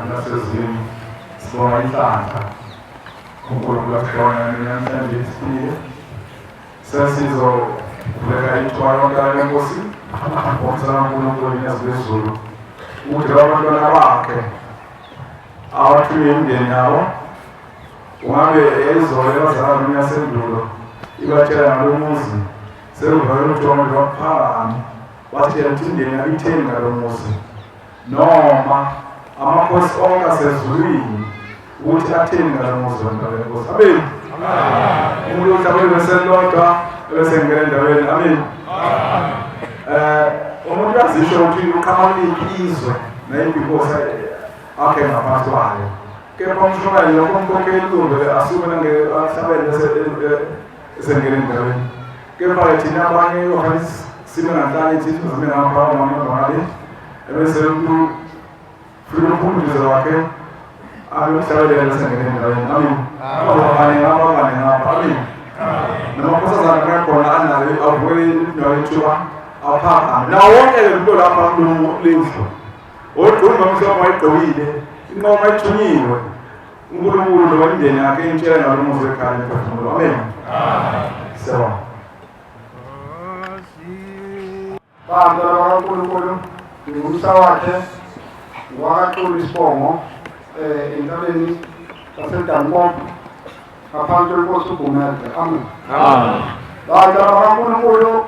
nasezini sibonga inhlanhla uNkulunkulu akuhlona namhlanje isipile sesizovuleka ithwala lonkana lenkosi ngomsana uNkulunkulu yazizulu ukuthi abantwana bakhe abathuye imindeni yabo ungabe ezolo abazalwane uyasendulo ibatshela ngalo muzi sekuvela uThoma lwaphakame watshela ukuthi imindeni yakitheni ngalo muzi noma amakhosi onke asezulwini ukuthi atheni ngalo muzi wentaba yenkosi. Amen. Umuntu uhlabele beselodwa besengena endaweni. Amen. Umuntu yazisho ukuthi uqhamuka izwe nayiphi inkosi akhe ngaphansi kwayo. Kepha umshayeli lokho umkhokheli kumbe asuke ngehlabele esengena endaweni. Kepha thina abanye yohani sime nganhlanye ithi uzime ngapha ngamabangali ebese umuntu funa umphumuzo wakhe ayohlabela esengena endaweni. Amen. Abanye ngapha. Amen. Namakhosazana kakhona anayo avuke indawo ethiwa aphakame nawo wonke lo lapha kulendlu oduma umhlaba wayigqokile inqoma ithunyiwe uNkulunkulu wendeni yakhe intshela ngalo muzi ekhaya emphefumulo. Amen. Sawa. Banda kaNkulunkulu ngumsa wakhe waqhula isibongo entabeni yaseDanmop ngaphansi kwenkosi uGumede. Amen. Banda kaNkulunkulu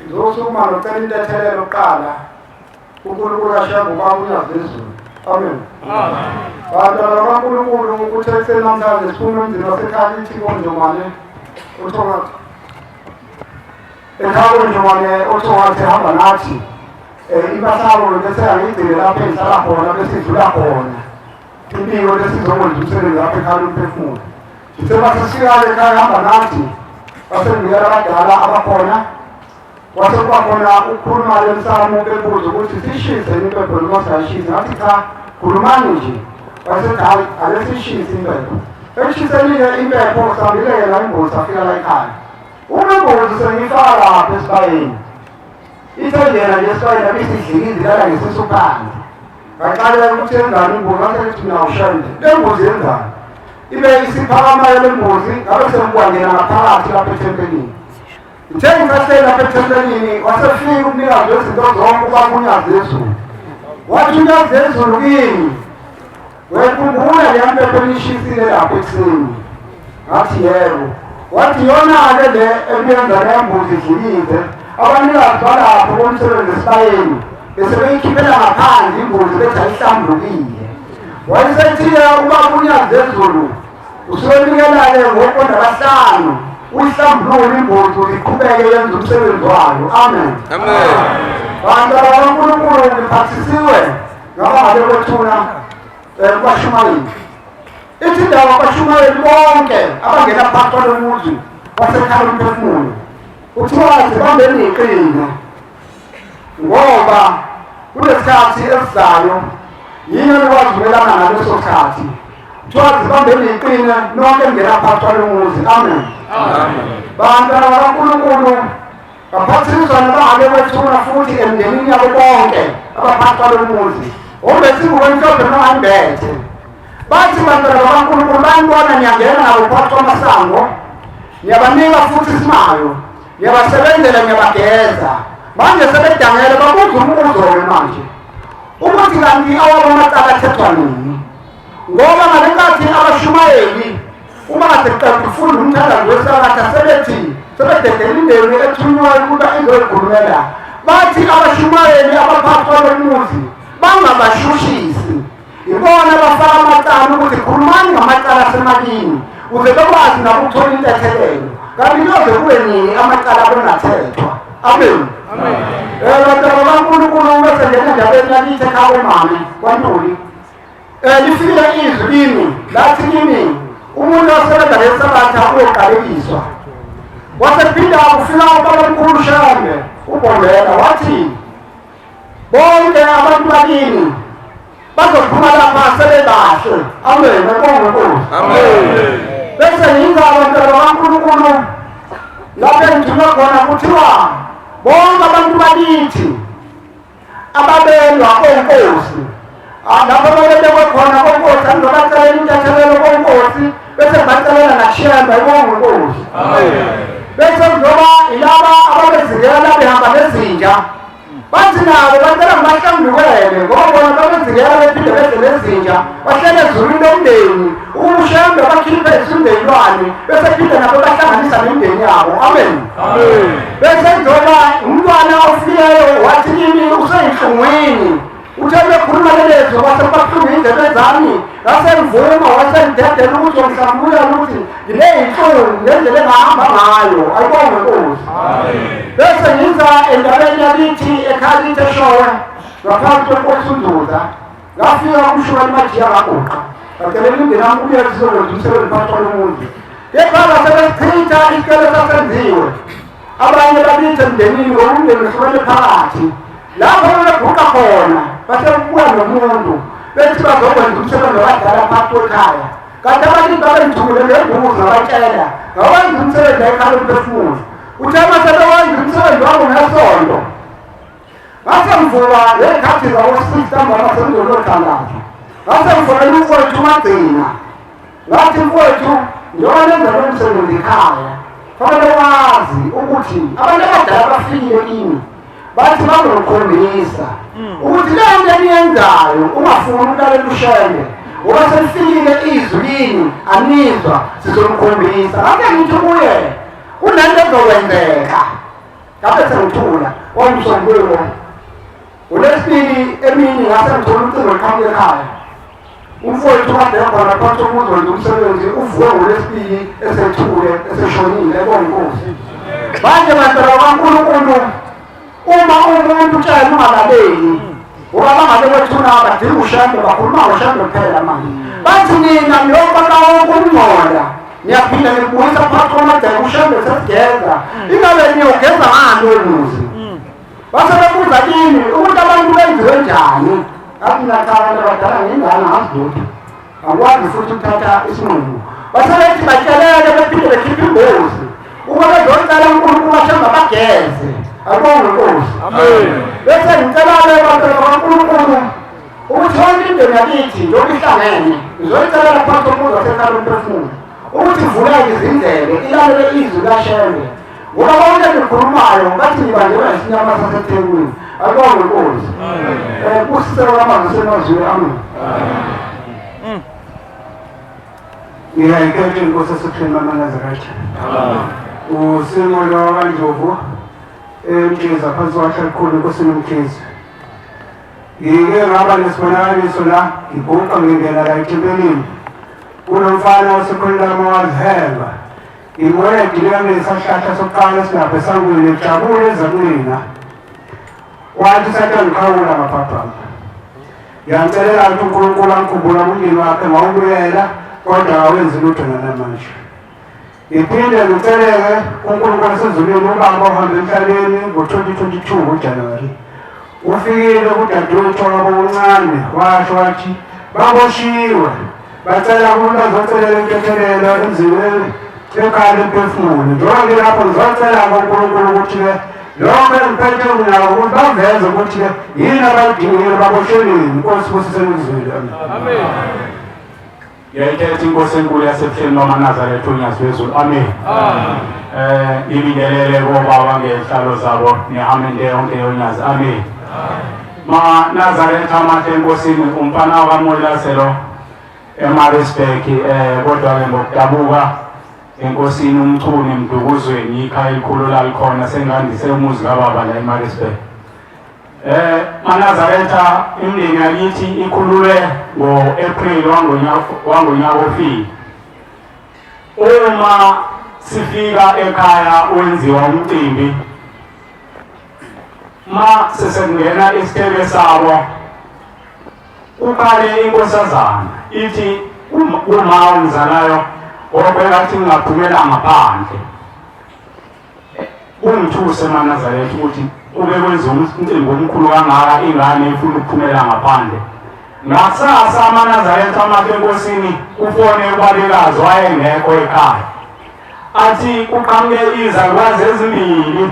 ngizosukuma nocela intethelelo kuqala uNkulunkulu ashiya ngokwakuyazizulu. Amen. Banda kaNkulunkulu ukuthi ekuseni namhlanje sifuna umndeni wasekhaya ithi konjomane uthonga ekhaya konjomane uthonga sehamba nathi ibasabo bese angigcine lapho engihlala khona bese idlula khona impilo lesizokwenza lapho ekhaya umphefumulo siseba sisiyale ekhaya hamba nathi basengiyela abadala abakhona wase kuba khona ukukhuluma lemsamo bebuzo ukuthi sishise impepho noma sashise ngathi cha khulumani nje wasethi hayi alesishise impepho eshiseni-ke impepho sambilela imbozi afika la ekhaya uma imbozi sengiyifaka lapho esibayeni ithe yena nje esibayeni abisidlikizi lala ngesisu phansi ngaqalela ukuthi engane imbozi ngasethi mina ushayile le mbozi yenzani ibe isiphakamayo le mbozi ngabe sengikwangena ngaphakathi lapha ethempelini ithe ngisahleli lapha ethempelini wasefika umnikazi wezinto zonke ubakunyazi ezulu wathi unyazi ezulu kimi wekhumbula leya mpepho eniyishisile lapha ekuseni ngathi yebo wathi yona-ke le ebuyenza leya mbuzi idlikize abanikazi balapho bomsebenzi esibayeni besebeyikhiphela ngaphandle imbuzi bethi ayihlambulukile wayesethi-ke ubakunyazi ezulu usuwenikela-ke ngoqonda kahlanu uyihlambulule imbuzi iqhubeke yenza umsebenzi wayo. Amen. Bantu kaNkulunkulu ngiphathisiwe ngabangabe kwethuna kwaShumayeli ithi indawo kwaShumayeli bonke abangena phakathi kwalomuzi wasekhaya umphefumulo kuthiwa zibambeni iqine ngoba kunesikhathi esizayo yini enikwazi ukumelana naleso sikhathi kuthiwa zibambeni iqine nonke engena phakathi kwalomuzi. Amen. Bantu kaNkulunkulu ngaphathiswa nabangabe kwethuna futhi emndenini yabo bonke abaphakathi kwalomuzi obesibukwemhlophe noma imbethe bathi bantu kaNkulunkulu bayibona niyangena nabo phakathi kwamasango niyabanika futhi isimayo niyabasebenzela niyabageza manje sebedangele babuza umbuzo-ke manje ukuthi kanti awabo amacala athethwa nini ngoba ngale nkathi abaShumayeli uma kade kufunda umthandazo wesakhatha sebededela indeni ethunywayo ukuba izoyikhulumela bathi abaShumayeli abaphakathi kwalomuzi bangabashushisi ibona abafaka amacala ukuthi khulumani ngamacala asemakini ukuze bekwazi nabo ukuthola intethelelo kanti kuyoze kube nini amacala abengathethwa. Amen. Bantu kaNkulunkulu besengena endabeni yakithi ekhaya komame kwaNtuli lifikile izwi kimi lathi kimi umuntu osebenza ngesabatha uyoqalekiswa wasephinda kufika ubabamkhulu Shambe uBongela wathi bonke abantu bakini bazophuma lapha sebebahle. Amen. Amen. Bese yinga abantu kaNkulunkulu lapho engithunywa khona kuthiwa bonke abantu bakithi ababelwa onkosi lapho babekwe sangizobacelela intathelelo konkosi bese bacelela nakushemba ibonge inkosi. Bese kuzoba ilaba ababezingela behamba nezinja bathi nabo bacela ngibahlambukelele ngoba bona babezingela bephinde beze nezinja bahlele ezulwini lomndeni ushembe bakhiphe isindeyilwane bese phinde nabo bahlanganisa nemindeni yabo. Amen. Bese kuzoba umntwana ofileyo wathi kimi useyinhlungwini uthe bekhuluma lelezo basebabuhlungu indlebe zami ngasengivuma wasengidedela ukuthi ngihlambulula ukuthi ngineyinhlungu ngendlela engahamba ngayo. Ayibonge inkosi. Bese ngiza endaweni yakithi ekhalithi eshowe ngaphansi kwenkosi uNduza ngafika kumshukela imajiya ngaguqa ngacelela imindeni yami kubuye sizokwenza umsebenzi phakathi kwalomuntu. Kepha basebesichitha isikele sasenziwe abanye bakithi emndenini ngoba umndeni uhlukene phakathi lapho beguqa khona basekubuya nomuntu bethi bazokwenza umsebenzi wadala phakathi kwekhaya kanti abantu babengithule ngembuzi ngabatshela ngawenza umsebenzi ekhaya umphefumulo uthe masebewenza umsebenzi wabo ngesonto ngase ngivuka ngey'khathi zawo-6 ntambama sengizolothandathu ngase ngifokela umfowethu uMagcina ngathi mfowethu njengoba nenzelwe umsebenzi ekhaya fanele wazi ukuthi abantu abadala bafikile kimi bathi bazokukhombisa ukuthi le nto eniyenzayo ungafuni ukulalela ushembe ngoba selifikile izwi kini anizwa sizomkhombisa. Ngake ngithi kuye kunento ezokwenzeka ngabe sengithula wamsongulo uLesibili emini ngase ngithola ucingo liqhamuka ekhaya umfowethu kade khona phansi komuzi wenza umsebenzi uvuke ngoLesibili esethule eseshonile. Bonke inkosi manje bantwana bakaNkulunkulu uma umuntu utshela ungalaleli ngoba bangabe bethuna abadinga ushembe bakhuluma ngoshembe kuphela manje bathi nina niyobona wonke umngcola niyaphinda nibuyisa phakathi kwamagceke ushembe sesigeza ingabe niyogeza ngani wemuzi. Base bebuza kimi ukuthi abantu benziwe njani athi nakhaya abantu abadala ngingane ngazidudi akwazi futhi ukuthatha isinqumo. Base bethi batshelele bephinde bekhiphe imbuzi uma bezocela uNkulunkulu bashembe bageze. Ayibonge inkosi. Bese ngicela-ke bantwana bakaNkulunkulu ukuthi yonke indeni yakithi njengoba ihlangene ngizoyicelela phansi komuzi wasekhaya umphefumulo ukuthi ivuleke izindlebe ilalele izwi likaShembe ngoba konke engikhulumayo ngathi ngibanjelwa isinyama saseThekwini. Ayibonge inkosi. Kusiseko kamanzi semazweni. Amen. Ngiyayikhetha inkosi esepheni lamaNazaretha usimo lwakaNdlovu Mkhize phansi kwakhe elikhulu enkosini uMkhize. Ngike ngaba nesibonakaliso la ngiguqa ngingena la ethempelini kunomfana wasekhululama wazihemba ngimwedi likanesihlahla sokuqala esinapho esangweni ejabule ezakunina wathi sathe ngiqhawula ngaphaphama ngiyamcelela ukuthi uNkulunkulu angikhumbula umndeni wakhe ngawubuyela kodwa awenzi lutho nanamanje. Ngiphinde ngiceleke uNkulunkulu wasezulwini ubaba ohamba emhlabeni ngo-2022 ngoJanuwari ufikile kudadewethu wakabokuncane washo wathi baboshiwe bacela ukuthi bazocelela intethelelo emzini ekhaya lemphefumulo. Njengoba lapho ngizocela kuNkulunkulu ukuthi-ke lokho engiphethe nako ukuthi baveze ukuthi-ke yini abayidingile babosheleni. Inkosi kusise ngizwile. Amen. Ngiyayithetha inkosi enkulu yasebuhleni lwamaNazaretha uNyazi wezulu. Amen. Ibingelele kobaba ngezihlalo zabo nihamende yonke yoNyazi. Amen. MaNazaretha amahle enkosini umfana wakaMolaselo eMaritzburg kodwa-ke ngokudabuka enkosini umchuni Mdukuzweni ikhaya elikhulu lalikhona sengandise umuzi kababa la eMaritzburg. MaNazaretha imindeni yakithi ikhululwe ngo-April wangonyaka ofile. Uma sifika ekhaya wenziwa umcimbi ma sesengena isitebe sabo ukhale inkosazana ithi uma ungizalayo obekathi ngingaphumela ngaphandle ungithuse MaNazaretha ukuthi ube kwenza umcimbi omkhulu kangaka ingane ifuna ukuphumela ngaphandle. Ngakusasa MaNazaretha amahle enkosini ufone ubalekazi wayengekho ekhaya athi kuqhamuke izalukazi ezimbili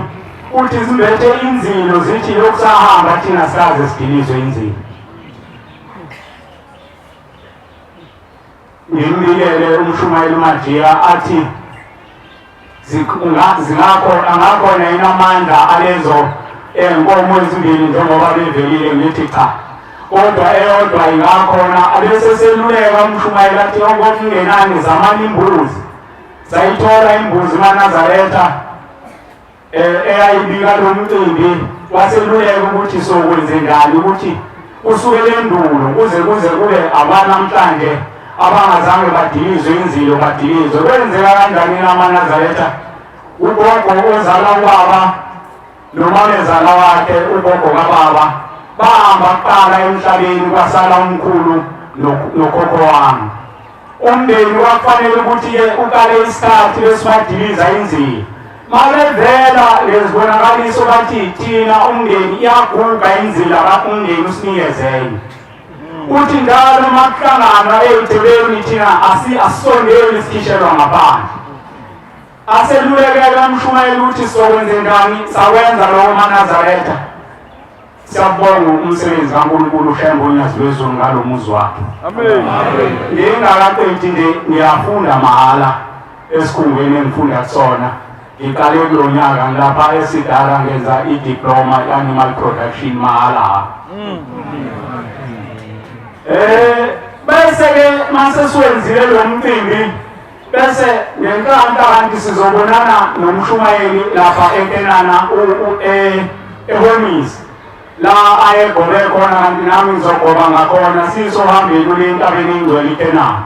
uthi zimbethe inzilo zithi lokusahamba thina saze sidilizwe inzilo. ngimbikele umshumayeli uMajiya athi angakhona yini amandla alezo nkomo ezimbili njengoba bevelile ngithi cha, kodwa eyodwa ingakhona. Abese seluleka umshumayeli athi okungenani zamani imbuzi, sayithola imbuzi uManazaretha eyayibika lo mcimbi. Waseluleka ukuthi sokwenzenjani ukuthi kusukele endulo kuze kube abanamhlanje abangazange badilizwe inzilo badilizwe. Kwenzeka kanjani naManazaretha? Ugogo ozala ubaba nomamezala wakhe ugogo kababa bahamba kuqala emhlabeni, kwasala umkhulu nokhokho wami. Umndeni wakufanele ukuthi-ke uqale isikhathi besibadiliza inzilo. Malevela lezibonakaliso bathi thina umndeni iyaguga inzila umndeni usinikezele. Uthi njalo makuhlangana ey'thebeni thina asisondeli sikhishelwa ngaphandle. Aselulekela umshumayeli ukuthi sokwenzenjani, sakwenza lowo Manazaretha. Siyabonga umsebenzi kaNkulunkulu uHlembe uNyazi lwezulu ngalo muzi wakhe. Amen. Ngingakaqedi nje ngiyafunda mahhala esikhungweni engifunda kusona. Ngiqale kulo nyaka ngilapha esidala ngenza i-diploma i-animal production mahhala. Bese-ke mase siwenzile lo mcimbi bese ngenkanta kanti sizobonana nomshumayeli lapha eNkenana eHomisi la ayegobe khona, kanti nami ngizogoba ngakhona sisohambeni kule ntabeni engcwele iKenana.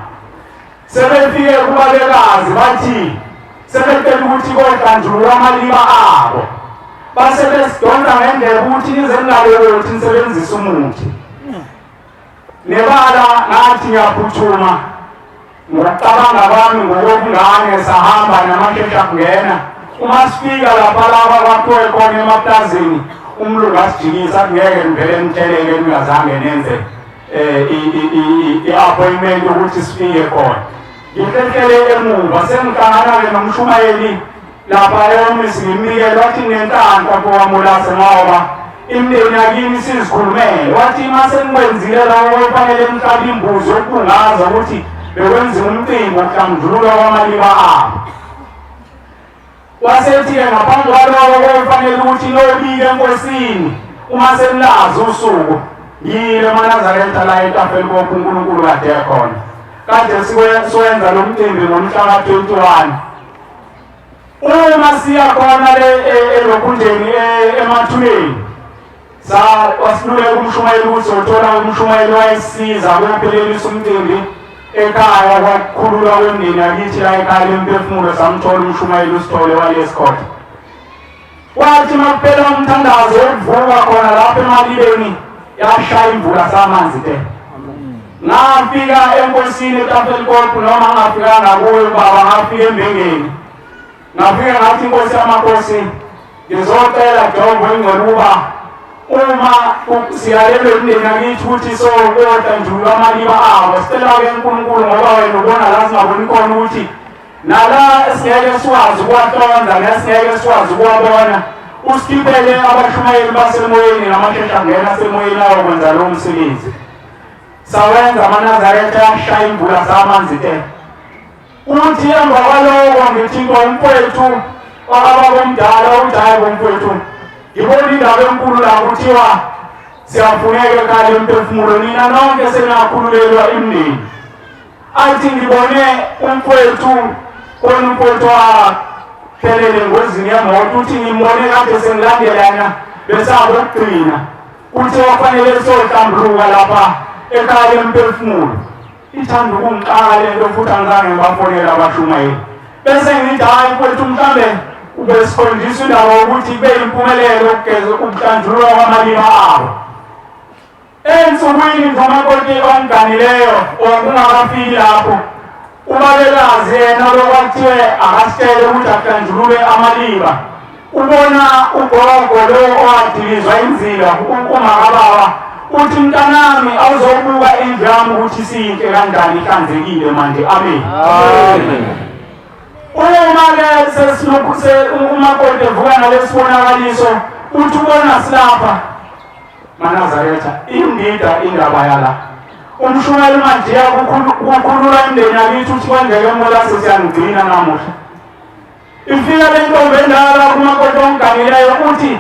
Sebefike kubabekazi bathi sebecela ukuthi kodandlula amaliba abo, base besidonsa ngendlela ukuthi nize ningalokothi nisebenzise umuthi. Nebala ngathi ngiyaphuthuma ngokucabanga kwami ngokobungane sahamba namashesha kungena. Uma sifika lapha laba kwakhiwe khona emaplazini umlungu asijikisa ngeke ngivele ngitsheleke ningazange nenze i-appointment ukuthi sifike khona. Ngihlehlele emuva sengihlangana-ke nomshumayeli lapha eHomisi ngimnikele wathi ngenhlanhla kowamulase ngoba imindeni yakini sizikhulumele. Wathi mase nikwenzile lawo kufanele nihlabe imbuzi yokubungaza ukuthi bekwenziwa umcimbi wokuhlambululwa kwamaliba abo. Wasethi-ke ngaphambi kwaloko kufanele ukuthi nobike enkosini uma senilazi usuku. Yile Manazaretha la etafeni kopha uNkulunkulu kade ekhona. Kade siwenza lo mcimbi ngomhla ka-21. Uma siya khona elokhunjeni emathuneni wasiluleka umshumayeli ukuthi sothola umshumayeli wayesiza ukuphelelisa umcimbi ekhaya kwakhululwa kwemndeni yakithi la ekhaya lemphefumulo. Samthola umshumayeli uSithole walesikhoda. Wathi makuphela umthandazo wokuvuka khona lapha emalibeni yashaya imvula samanzi te. Ngafika enkosini eTafelkop noma ngafikanga kuyo baba, ngafika embengeni. Ngafika ngathi inkosi yamakhosi ngizocela Jehova engcwele ukuba uma siyalelwe imindeni yakithi ukuthi sokotandlula amaliba abo, sicela-ke uNkulunkulu ngoba wena ubona la singaboni khona ukuthi nala esingeke sikwazi ukuwahlonza nesingeke sikwazi ukuwabona, usikhiphele abashumayeli basemoyeni namashesha angena asemoyeni ayokwenza lowo msebenzi. Sawenza Manazaretha yashaya imvula samanzi te. Uthi emva kwaloko ngithintwa umfowethu wakabakomdala uthi hayi bomfowethu, ngibona indaba enkulu la kuthiwa siyafuneka ekhaya emphefumulo, nina nonke senakhululelwa imindeni. Athi ngibone umfowethu khona umfowethu waphelele engozini yemoto. Uthi ngimbone kade sengilandelana besaba ukugcina uthi wafanele sohlambuluka lapha ekhaya emphefumulo. Ithanda ukungiqala lento futhi angizange ngibafonela abashumayeli. Bese ngithi hayi mfowethu mhlambe ubesikhonjiswa indaba ukuthi kube yimpumelelo ukuhlanjululwa kwamaliba abo. Ensukwini zomakoti onganileyo okungakafiki lapho ubabekazi yena lokwathiwe akasitshele ukuthi akuhlanjululwe amaliba. Ubona ugogo lo owadilizwa inzila umakababa uthi mntanami awuzobuka indlu yami ukuthi siyinhle kanjani ihlanzekile manje. Amen. Uma-ke sesilokhu umakoti evuka nalesibonakaliso uthi ubona silapha Manazaretha indida indaba yala umshumela manje kukhulula imndeni yakithi uthi kwenzeke emolase siyangigcina namuhla ifika le ntombi endala kumakoti ongigangileyo uthi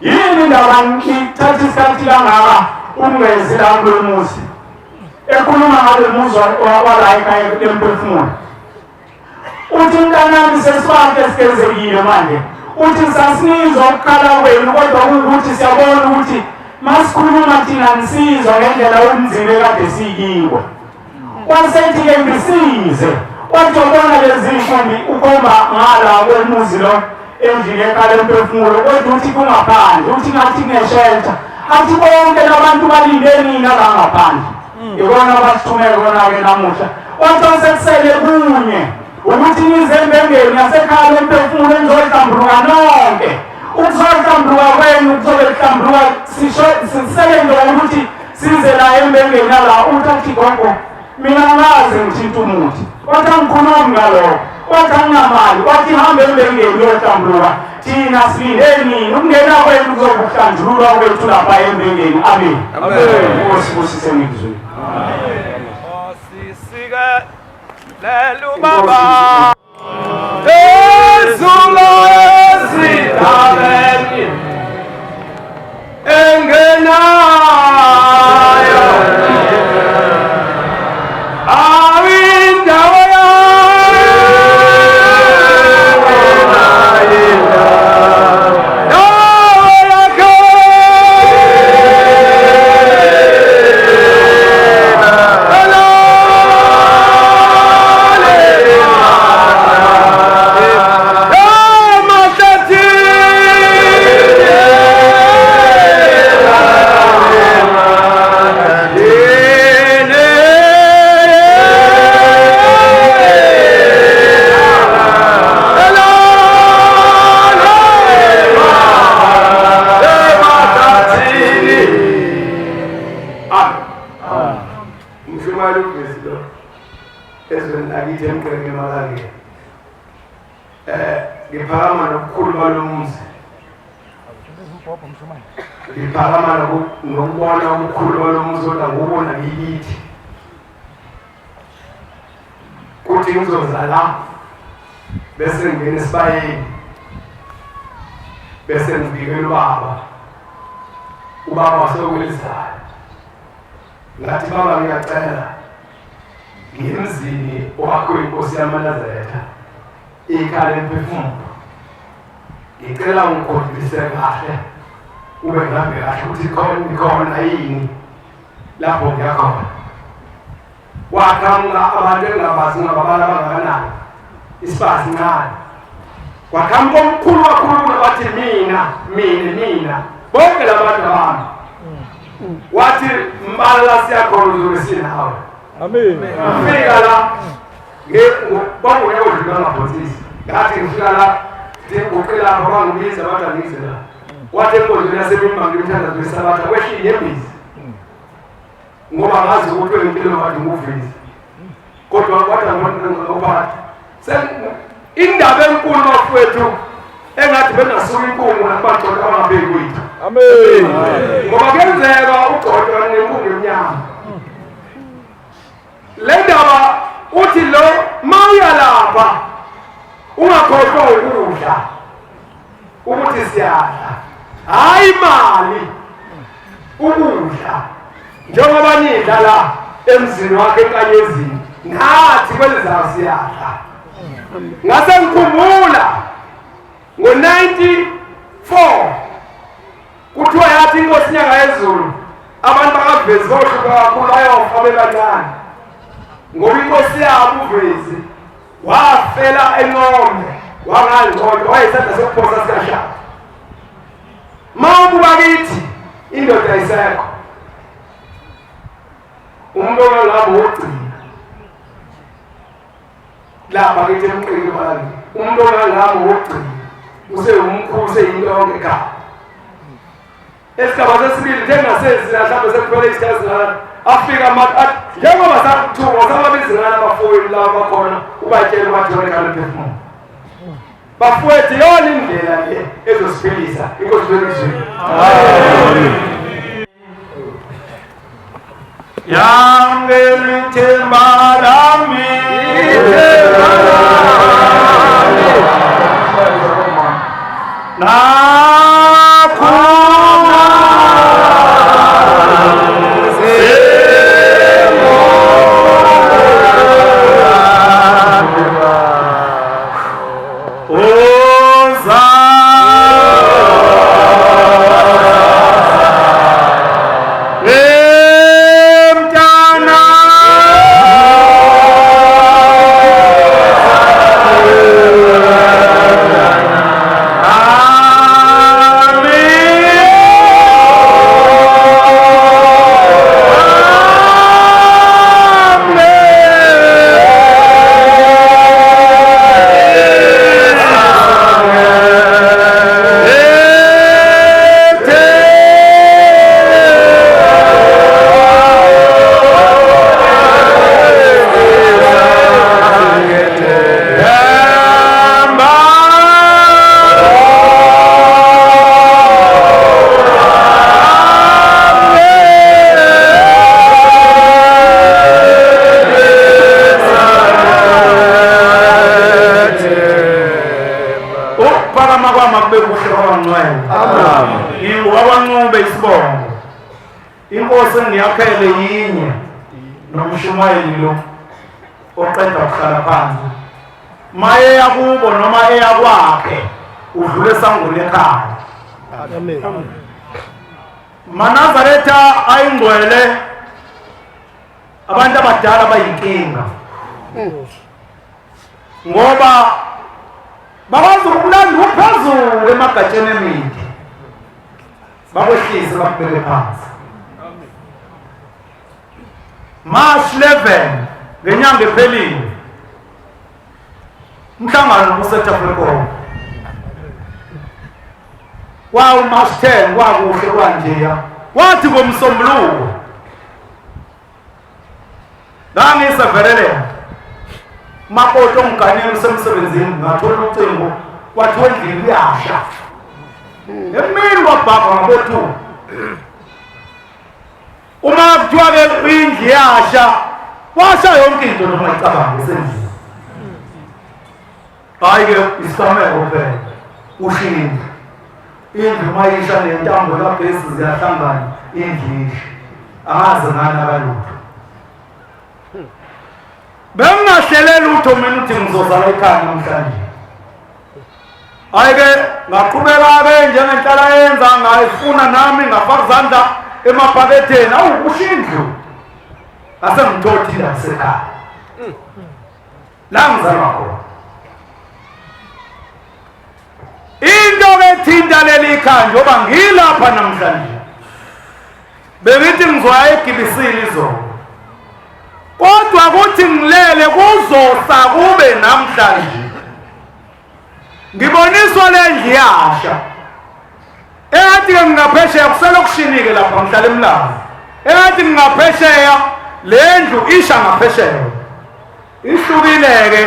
yini indaba ngithatha isikhathi kangaka ungezi la kulo muzi ekhuluma ngalo muzi wala ekhaya lemphefumulo uthi mntanami sesibakhe sikezekile manje uthi sasinizwa ukukhala kwenu kodwa ukuthi siyabona ukuthi masikhuluma thina nisizwa ngendlela umzimbe kade siyikiwo wasethi-ke ngisize wathi wabona lezi ntombi ukhomba ngala kwemuzi lo endlini ekhala emphefumulo kodwa uthi kungaphandle uthi ngathi kuneshelter athi bonke labantu balinde nina la ngaphandle ikona basithumele kona-ke namuhla wathi wasekusele kunye ukuthi nize embengeni yasekhala emphefumulo enizohlambuluka nonke ukuzohlambuluka kwenu kuzobe kuhlambuluka sisele nje ukuthi size la embengeni yala uthi athi gogo mina ngazi ngithinta umuthi wathi angikhulumi ngalokho wathi anginamali wathi hambe embengeni uyohlambuluka thina silinde nini ukungena kwenu kuzokuhlanjululwa kwethu lapha embengeni amen usibusise ngizweni Lelu baba ezula ezidaleni engenayo awindawo ngiphakama nokukhulu balomzi ngiphakama nokubona umkhulu balomzi kodwa ngubona ngiyithi kuthi ngizoza la bese ngingena esibayeni bese ngibikela ubaba wasekwelizayo ngathi baba ngiyacela ngiyemzini wakho inkosi yamaNazaretha ikhala emphefumulo ngicela ungikhombise kahle ube ngihambe kahle ukuthi khona yini lapho ngiyakhona wakhamba abantu engabazi ngababala abangakanani isibazi ncane wakhamba omkhulu wakhuluma wathi mina bonke labantu bami wathi mbala siyakhona uzobe sinawe amen fika la bonke uyakudlula ngaphothisi ngathi ngifika la ngicela abangibiza abantu angize la wathi enkonzweni yasemimbango imthandazo wesabatha wehlile embizi ngoba ngazi ukuthi wempilo kade nguvezi kodwa kodwa ngophathi indaba enkulu bafowethu engathi benasuka inkungu nakubaxoxa abangabheki kwethu amen ngoba kuyenzeka ugcotshwa nenkungu emnyama le ndaba uthi lo mawuya lapha ungakhohlwa ukudla ukuthi siyadla hayi imali ukudla njengoba nidla la emzini wakhe enkanyezini nathi kwelizayo siyadla ngase ngikhumbula ngo-94 kuthiwa yathi inkosi inyanga yezulu abantu bakavezi bohluka kakhulu ayofa bebancane ngoba inkosi yabo uvezi wafela eNqome wangangcotshwa wayesandla sokuphosa sikashaka mawukuba kithi indoda ayisekho umuntu ongangabo wogcina lapha kithi emqini bani umuntu ongangabo wogcina useyumkhulu useyintonke ekhaya esigaba sesibili njengasezina mhlawumbe sekuphele isikhathi afika athi njengoba sakuthuka sababizingana abafowenu laba bakhona ubatshele bathi wekhala emphefumulo bafowethu yona indlela le ezosiphilisa inkosi welizweni ya Angeli Timbalami inkosi engiyakhele yinye nomshumayeli lo oqeda ukuhlala phansi maye yakubo noma eyakwakhe udlule esangweni ekhaya. Amen. Manazaretha ayingcwele abantu abadala bayinkinga ngoba bakwazi ukulanda uphezulu emagatsheni emithi bakwehlise bakubeke phansi. March 11 ngenyanga ephelile umhlangano kuseTafuleko kwawo March 10 kwakuhle kwanjeya wathi ngomsombuluko ngangisevelele mapoto ongiganeni usemsebenzini ngathola ucingo kwathiwa endlini kuyasha emini kwabhaka ngabothu uma kuthiwa-ke indlu yasha washa yonke into noma icabanga esendlini. Hayi-ke isigameko phela ushini indlu mayisha nentambo kagesi ziyahlangana indlu isha angaze nganaka lutho. Bengingahlele lutho mina uthi ngizozala ekhaya namhlanje. Hayi-ke ngaqhubeka-ke njengenhlala yenza ngayifuna nami ngafaka izandla emaphaketheni awu ushindlu asengithothile asekhaya la ngizalwa khona. Into-ke ethinta leli khaya njengoba ngilapha namhlanje bengithi ngizoya eGibisile izolo kodwa kuthi ngilele kuzosa kube namhlanje ngiboniswa lendlu yasha engathi-ke ngingaphesheya kuselokishini-ke lapha ngihlala eMlazi engathi ngingaphesheya le ndlu isha ngaphesheya ihlukile-ke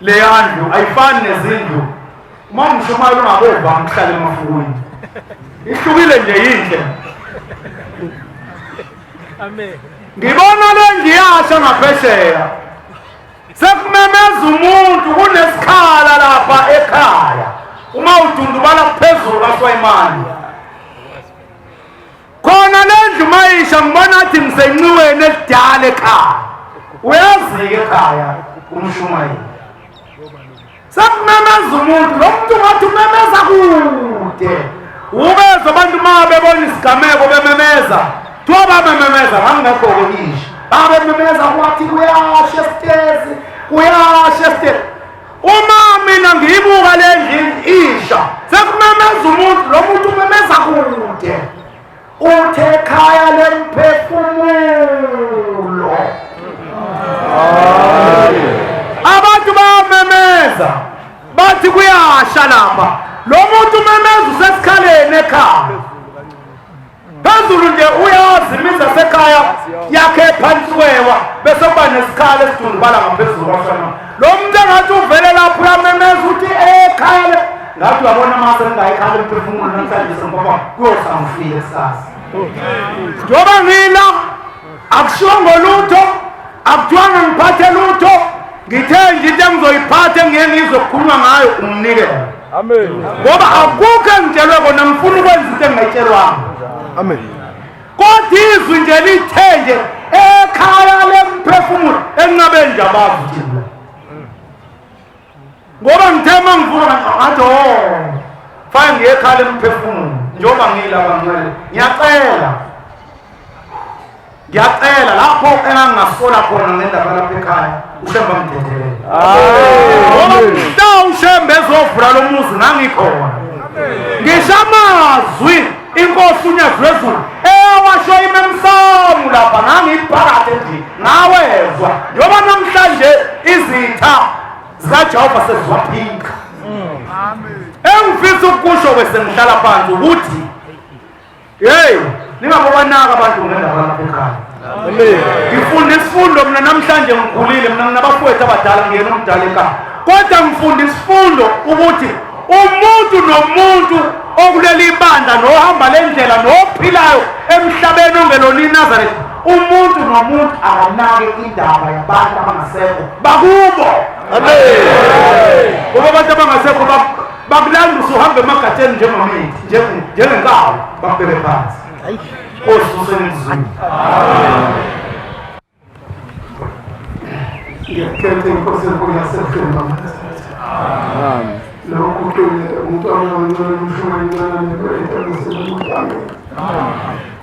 leya ndlu ayifani nezindlu uma ngishumayela ungabova ngihlala emafukwini ihlukile nje yinhle. Amen. Ngibona le ndlu yasha ngaphesheya sekumemeza umuntu kunesikhala lapha ekhaya uma udundubala phezulu kaSwayimani khona le ndlu mayisha ngibona athi ngisencweni elidala ekhaya uyazi-ke ekhaya umshumayeli sekumemeza umuntu lo muntu ngathi umemeza kude ubeza abantu uma bebona isigameko bememeza thiwa bamemeza ngangekho-ke isha babememeza kwathi kuyasha esitezi kuyasha esitezi. Uma mina ngiyibuka le ndlu isha sekumemeza umuntu lo muntu umemeza kude uthe ekhaya lemphefumulo abantu bamemeza bathi kuyasha lapha lo muntu umemeza usesikhaleni ekhaya phezulu nje uyazimisa sekhaya yakhe phansi kwewa bese kuba nesikhala esidundubala ngaphezulu kwaSwayimani. Lo muntu engathi uvele lapho uyamemeza uthi ekhaya ngathi uyabona mase ngingayikhala emphefumulo namhlanje sengoba kuyosangifile kusasa njengoba ngila Akushongo lutho, akuthiwanga ngiphathe lutho, ngithe nje into engizoyiphatha engeke ngizokhuluma ngayo umnikelo. Amen. Ngoba akukho engitshelwe kona ngifuna ukwenza into engayitshelwanga. Amen. Kodwa izwi nje lithe nje ekhaya lemphefumulo engabe nje abazi thina. Ngoba ngithe mangivuka ngathi fine ngiye ekhaya lemphefumulo njengoba ngilapha ngcwele. Ngiyacela lapho engangasola khona ngendaba lapha ekhaya ushemba ngidedele. Ngoba ushembe ezovula lo muzi ngangikhona. Ngisho amazwi inkosi uNyazwezulu ewasho imemsamu lapha ngangiphakathi nje ngawezwa njengoba namhlanje izitha zikaJehova seziwaphika. Engifisa ukusho kwesengihlala phansi ukuthi hey ningabobanaka abantu ngendaba lapha ekhaya. Ngifunda isifundo mina namhlanje ngikhulile mina nginabafowethu abadala ngiyena omdala ekhaya. Kodwa ngifunda isifundo ukuthi umuntu nomuntu okuleli ibandla nohamba lendlela nophilayo emhlabeni ongelona iNazaretha, umuntu nomuntu akanake indaba yabantu abangasekho bakubo. Ngoba abantu abangasekho bakulanda usuhamba emagatsheni njengenkawu bakubeke phansi. Osusenzini. Ngiyakhetha inkosi enkulu yasekhaya. Amen. Lokhu ke umntwana omncane umshwana ngebentu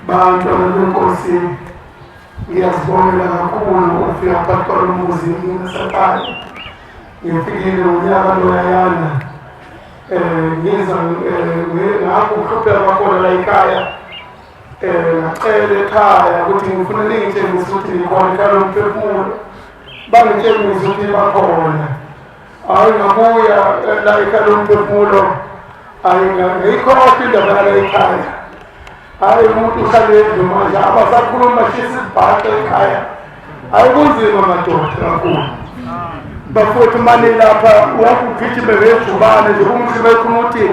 bantu benkosi ngiyazibonela kakhulu ukufika phakathi kwalo muzi ngesakhaya. Ngifikile unyaka loyana ngiza ngakho ukuhlupheka kwakhona la ekhaya. Ngacela ekhaya ukuthi ngifuna ningitshengise ukuthi ngikhona ekhaya lomphefumulo. Bangitshengise ukuthi bakhona. Hayi ngabuya la ekhaya lomphefumulo. Hayi ngayikhohlwa indaba yala ekhaya. Hayi umuntu uhlale endlini manje abasakhuluma shisa isibhaqa ekhaya. Hayi kunzima madoda kakhulu. Bafowethu manje lapha wakugijima ngejubane nje umthi bekhona ukuthi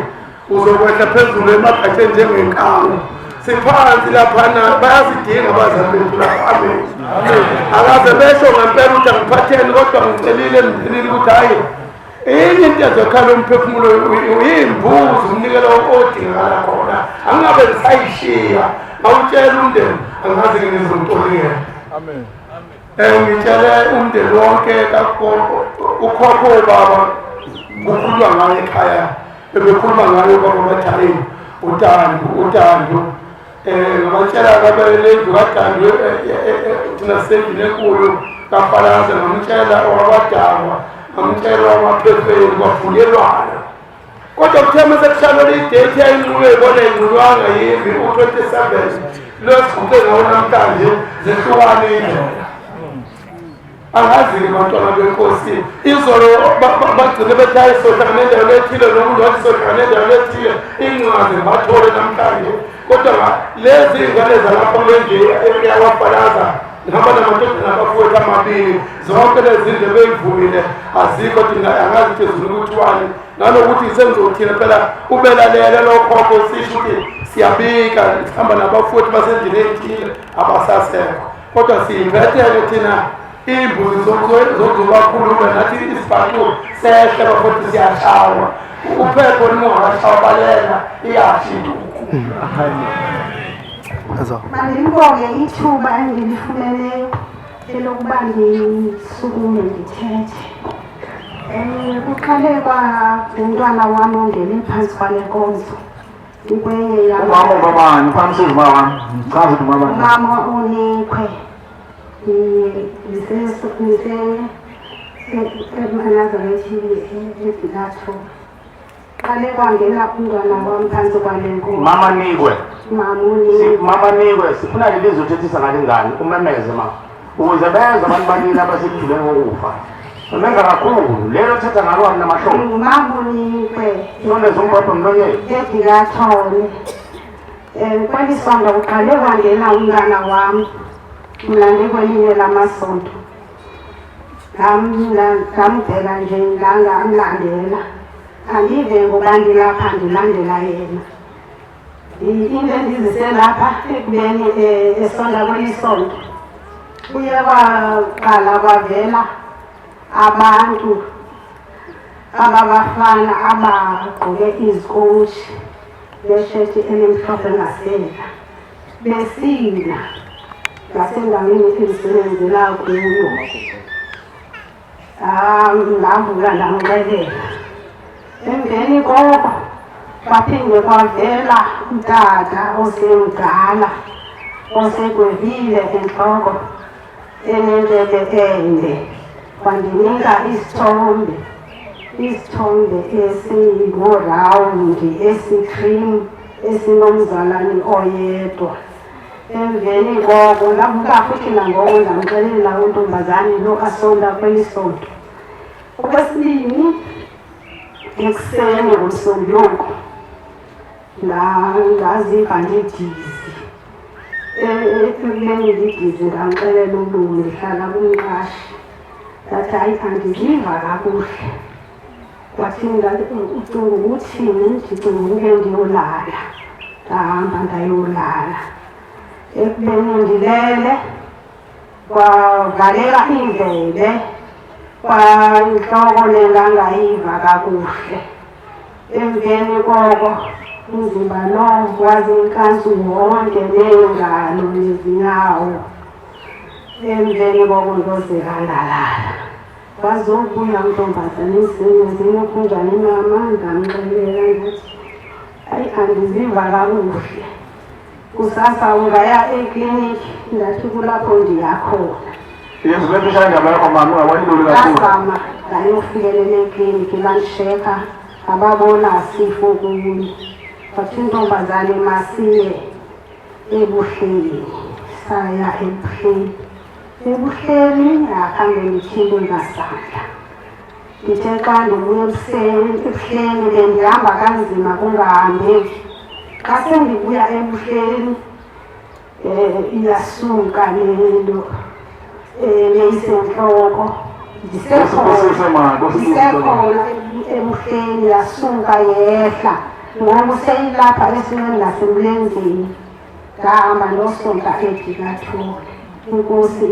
uzokwehla phezulu emagatsheni njengenkawu. Siphansi laphana bayazidinga abazali bethu lapha. Amen. Akaze besho ngempela ukuthi angiphatheni kodwa ngicelile emndenini ukuthi hayi enye into ezokhala umphefumulo uyimbuzi umnikelo odingakala khona angabe ngisayishiya awutshela umndeni angazi ngizomtolikela. Amen. Ngitshele umndeni wonke ukhokho baba kukhuluma ngayo ekhaya bebekhuluma ngayo baba bathayini uTando ngabatshela kabelendlu kaTando thina sendlini enkulu kaFalaza ngamtshela owabadalwa ngamtshela wamaphefeni kwafuyelwana. Kodwa kuthe mase kushalo lidate yayinqulo eyibona ingqulwanga yimbi u-27 losiguqe ngawo namhlanje zehlukane indlela. Angazi-ke bantwana benkosi izolo bagcine bethi hayi sohlangana endaweni ethile nomuntu wathi sohlangana endaweni ethile incwazi bathole namhlanje. Kodwa lezi ingane zalapha nje yakwaFalaza ngihamba namadodana abafowethu amabili zonke lezi ndle beyivumile azikho thina angazi ukuthi zifuna ukuthiwani nanokuthi sengizothina phela ubelalela lokhokho sisho ukuthi siyabika sihamba nabafowethu basendlini ethile abasasekho. Kodwa siyiphethele thina imbuzi zokubakhuluma nathi isibhaxu sehle bafowethu siyashawa uphepho ningakashawa balela iyashintuku. Mandibonge ithuba engilifumeneyo elokuba ngisukume ngithethe. Kuqale umntwana wami ongene phansi kwale nkonzo. Umama babani phansi umama wami. Chaza ukuthi umama. Umama uNikhwe. Nazarethi eZilatho. Qale kwangena umntwana wami phansi kwale nkonzo. Mama Nikhwe. Mama Nikhwe sifuna lelizwi uthethisa ngalingani umemeze mama ukuze benze abantu banini abasedlule ngokufa. Umenza kakhulu lelo thetha ngalwani namahlobo. Mama Nikhwe Noneza umbhobho mlonyeni. eZilathole. Kwalisonto kuqale kwangena umntwana wami mlande kwelinye lamasonto. Ngamdela nje ngamlandela. Andive ngoba ndilapha ndilandela yena. Into endiziselapha ekubeni esonda kwelisonto kuye kwaqala kwavela abantu ababafana abagqoke izikotshi besheti elimhlophe ngasentla besina ngasendaweni elisebenzela kuyo. Ngavuka ndamxelela. Emveni koko kwaphinde kwavela utata osemdala osegwebile entloko enendlebe ende wandinika isithombe esingorawundi esikrim esinomzalane oyedwa. Emveni koko ndavuka futhi nangoku ndamxelela untombazane lo asonda kweli sonto. Okwesibini, ekuseni ngomsondyoko ndaziva ndidizi. Ekubeni ndidizi ndamxelela ulungu ndihlala kumqashi. Ndathi hayi andiziva kakuhle. Wacinga ucinga ukuthini? Ndicinga uke ndiyolala. Ndahamba ndayolala. Ekubeni ndilele kwavaleka indlebe kwantloko nendangayiva kakuhle. Emveni koko umzimba lowo wazinkantsi wonke neengalo nezinyawo. Emveni koko ndozeka ndalala. Wazobuya untombazane emsebenzini kunjani mama? Ndamxelela ndathi hayi andiziva kakuhle. Kusasa ungaya ekliniki. Ndathi kulapho ndiyakhona. Ndazama ndayofikelela ekliniki bandisheka ababona sifo kunye. Bathi intombazane masiye ebuhleni. Saya ebuhleni. Ebuhleni akhange ndithinte ngasandla. Ndithe xa ndibuya ebuhleni bendihamba kanzima kungahambeki. Xa sendibuya ebuhleni iyasuka lento neyisentloko. Ndisekhona ebuhleni yasuka yehla. Ngoku seyilapha esinweni nasemlenzeni. Ndahamba ndosonta eDikatholi. Inkosi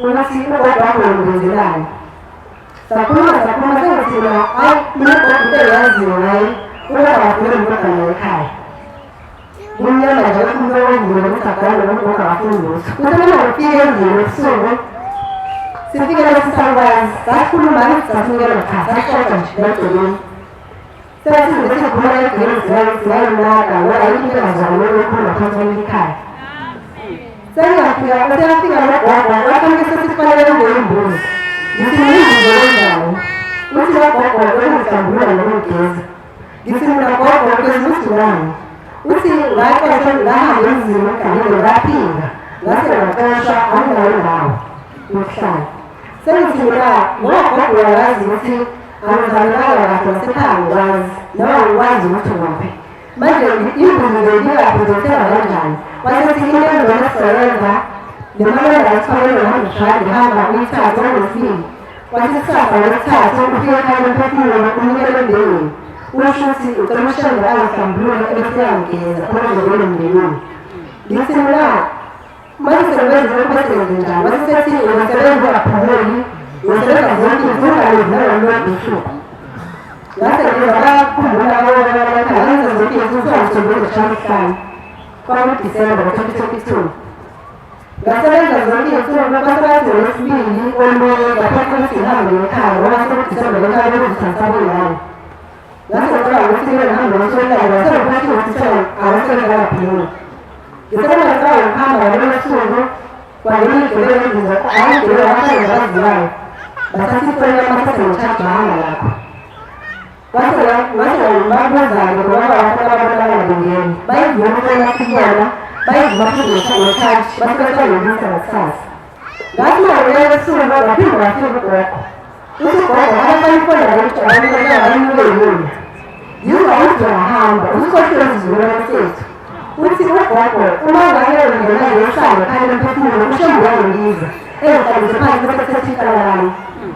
ukuthi ugogo wakho ngenzelayo. Sakhuluma sengithi mina hayi mina ugogo eyaziyo ngaye ukuba ngafuna umntwana ekhaya. Kunyama nje umuntu owenzile ukuthi ugogo afuna lutho. Kuthi mina ngifike endlini ebusuku sifike la sisangazi sakhuluma sasingena khasa sashoda nje egcekeni. Sethi ngithi khona egcekeni siyayinaka ngoba into engazwakali ukukhuluma phansi ekhaya. Sengiyafika nogogo wakhona sesifanele ngeyimbuzi. Ngithi ngiyimbuzi enjani? Uthi nogogo bengihlambulula nokugeza. Ngithi mina gogo ugeza usilani? Uthi ngaqesha ngahamba emzini egamile ngaphinga ngase ngaqesha anginayo indawo yokuhlala. Sengithi mina ngoba gogo uyayazi ukuthi angizalelanga kahle ngasekhaya ngikwazi noma ngikwazi ukuthi ngaphi. Manje imbuzi ngiyakuphi ngizothenga kanjani? Wasethi into engizona sisebenza nemali engayitholile ngihamba uyithathe ngosibili. Wathi kusasa ngosithathu ufike ekhaya lomphefumulo unikele emndenini. Usho ukuthi ucela umshayeli angihlambulule ebese uyangigeza khona ngizobona emndenini. Ngithi mina manje sengiwenza lokhu bese ngenzenjani? Wasethi usebenza ungaphumuli, usebenza zonke izinto nalolwebhusuku. Ngase ngizakhumbula ekhaya ngenza zonke izinto ngizobona eshamihlanu. Disember 2022. Ngasebenza zonke izinsuku basebenza ngolwesibili olunye ngaphandle kokuthi ngihambe ekhaya ngoba sekuDisemba ekhaya bekuzithansabulayo. Ngase ngicela ukuthi ngihambe ngosolayo ngasekuphathi ukuthi awasebenza kaphela. Ngisebenza ngayo ngihamba ngolwesibili kwangemigqibelo engiza hayi ngibele abahlali abaziwayo. Basasifonela amasese ngicharge lapho. Ngase babuza-ke ngoba abantu abanabangeni bayivuma ukufuna sibona bayivuma futhi ngechaji basebesayolisa ngakusasa. Ngathi mawulele esuku ngaphinde ngafika ugogo. Uthi ugogo abasayifonela ayimule yona. Yiza uthi wahamba usikhohlwe isizukulwane sethu. Uthi ugogo uma ngabe ungena ngesalo ekhaya lomphefumulo ushembulane ngiza ezihlalise phansi bese sesihlala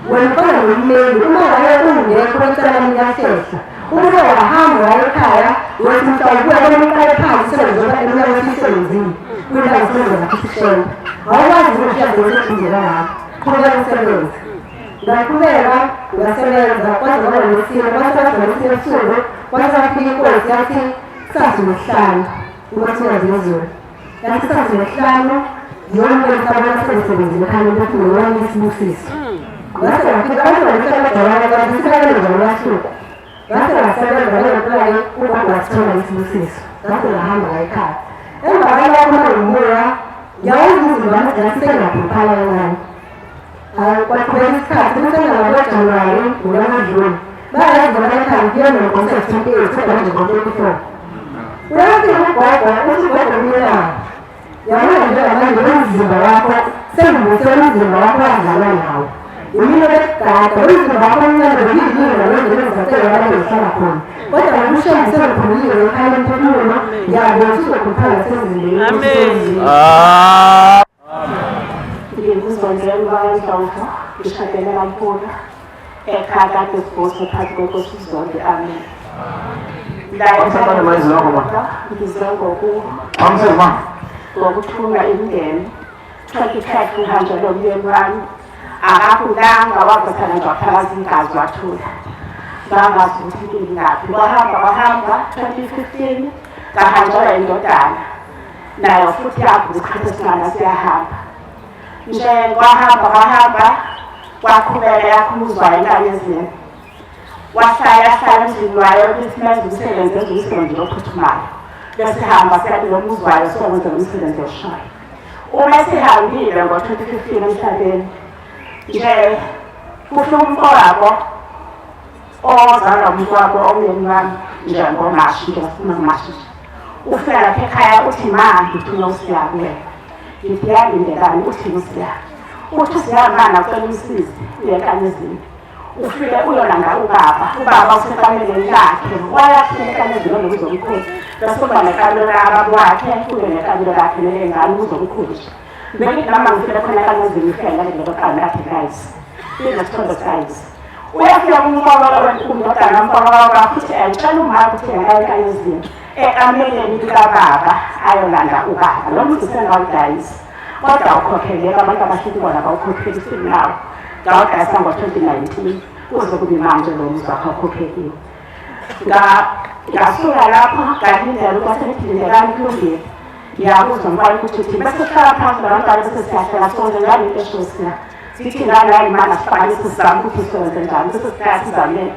wena ufana nommeli uma ngabe ungekho kwenhlangano yahlehla uma wahamba waya ekhaya wethi mhlawumbe ubuya komuqala phansi sebenzoba emnyaka wesisebenzini kuyindawo isebenza lapho isishemba awukwazi ukuthi uyazenzeindlela lapho qhubeka usebenza. Ngaqhubeka ngasebenza kwaze kwaba ngolwesine kwase ngolwesine ebusuku kwase kwafika inkosi yathi kusasa ngesihlanu ukuthi ungazizwe yathi kusasa ngesihlanu yona ukuthi abantu sebesebenzile ekhaya lomphefumulo wami isibusiso. Ngase ngafika abantu basebenza kanti sisebenza ngolwasuku. Ngase ngasebenza ngempela ugogo wasithola isibusiso. Ngase ngahamba ekhaya. Emva kwalokho umoya yawenza umzimba wami ngasengaphala kancane. Kwaqhubeka isikhathi kusengaboJanuwari ngolwamdluli. Bayayenza ekhaya ngiyona ngomsebenzi 28 kodwa nje ngo-24. Uyafika ugogo uthi ugogo mina yabona njengamanje umzimba wakho sengibusela umzimba wakho wadlala nawo. Yimina bekugada umzimba wakho omncane bengiyinga ngendlela abantu behlala khona. Kodwa ngokushaya sengikhulile ekhaya lomphefumulo ngiyabona ukuthi uzokhuphala sezindleleni. Ngikuzondlela ubaNdlovu ngishadele kaMpula ekhaya kade sibose phakathi kwenkosi zonke. Amen. Ngize ngokuthula imindeni 2012 ngihanjwe nomyeni wami akafundanga wazothana nje waphakaza ingazi wathula ngangazi ukuthi ngingaphi. Wahamba 2015 ngahanjelwa indodana nayo futhi yavuka isikhathi esingana siyahamba nje kwahamba kwaqhubeka yakhumuzwayo enkanyezini wahlala emzini wayo ukuthi menze umsebenzi ophuthumayo bese hamba siya kulo muzi wayo sokwenza umsebenzi oshayo. Uma sihambile ngo-2015 emhlabeni nje kufika umfowabo ozalwa umfowabo omyeni wami njengoMashi ngiyafuna uMashi ufika lapha ekhaya uthi ma ngifuna usiya kuwe. Ngithi yalindelani uthi usiya uthi siyahamba ucela umsizi uyenkanyezini ufike uyolanda ubaba usefamilini lakhe wayafika enkanyezini olokuzomkhulu bese uba nekalo lababo wakhe kube nekalo lakhe nelengane uzomkhulu. Bengithi noma ngifike khona enkanyezini ngifike ngalelo kalo lakhe guys inesithondo guys uyafika umfowabo umntwana umfowabo futhi ayitshela umama ukuthi engaya enkanyezini ekameleni likababa ayolanda ubaba lo muntu sengawu guys kodwa ukhokheleka abantu abahleli bona bawukhokheli sinawo ngawudayisa ngo-2019 kuze kube manje lo mzi wakho awukhokheliwe ngasuka lapho ngalindela ukuthi sengilindelani kulungile ngiyabuza umfana ukuthi uthini bese sihlala phansi nabantwana bese siyahlela sonke ngalento eshosi sithi ngani mana sifanele sizame ukuthi sisebenze njani bese sihlala sizamele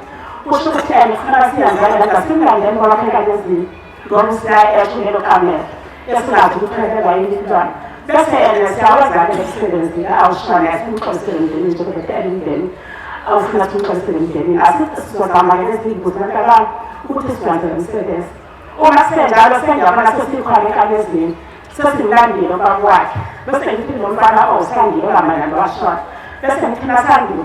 kusho ukuthi ngifuna siyenzele lenza simlandeni ngoba phela lezini ngoba siya ethulelo kamela esingazi ukuphelela yini intwana bese siyaweza-ke lesisebenzi awushona simxolisele emndenini njengoba emndeni awufuna simxolisele emndenini asizozama-ke leziyibuzo abantabami ukuthi silandele umsebenzi uma senjalo senjabona sesikhona ekamezini sesimlandile obakwakhe bese ngithi lo mfana osandile ongamanani washona bese ngithi masandile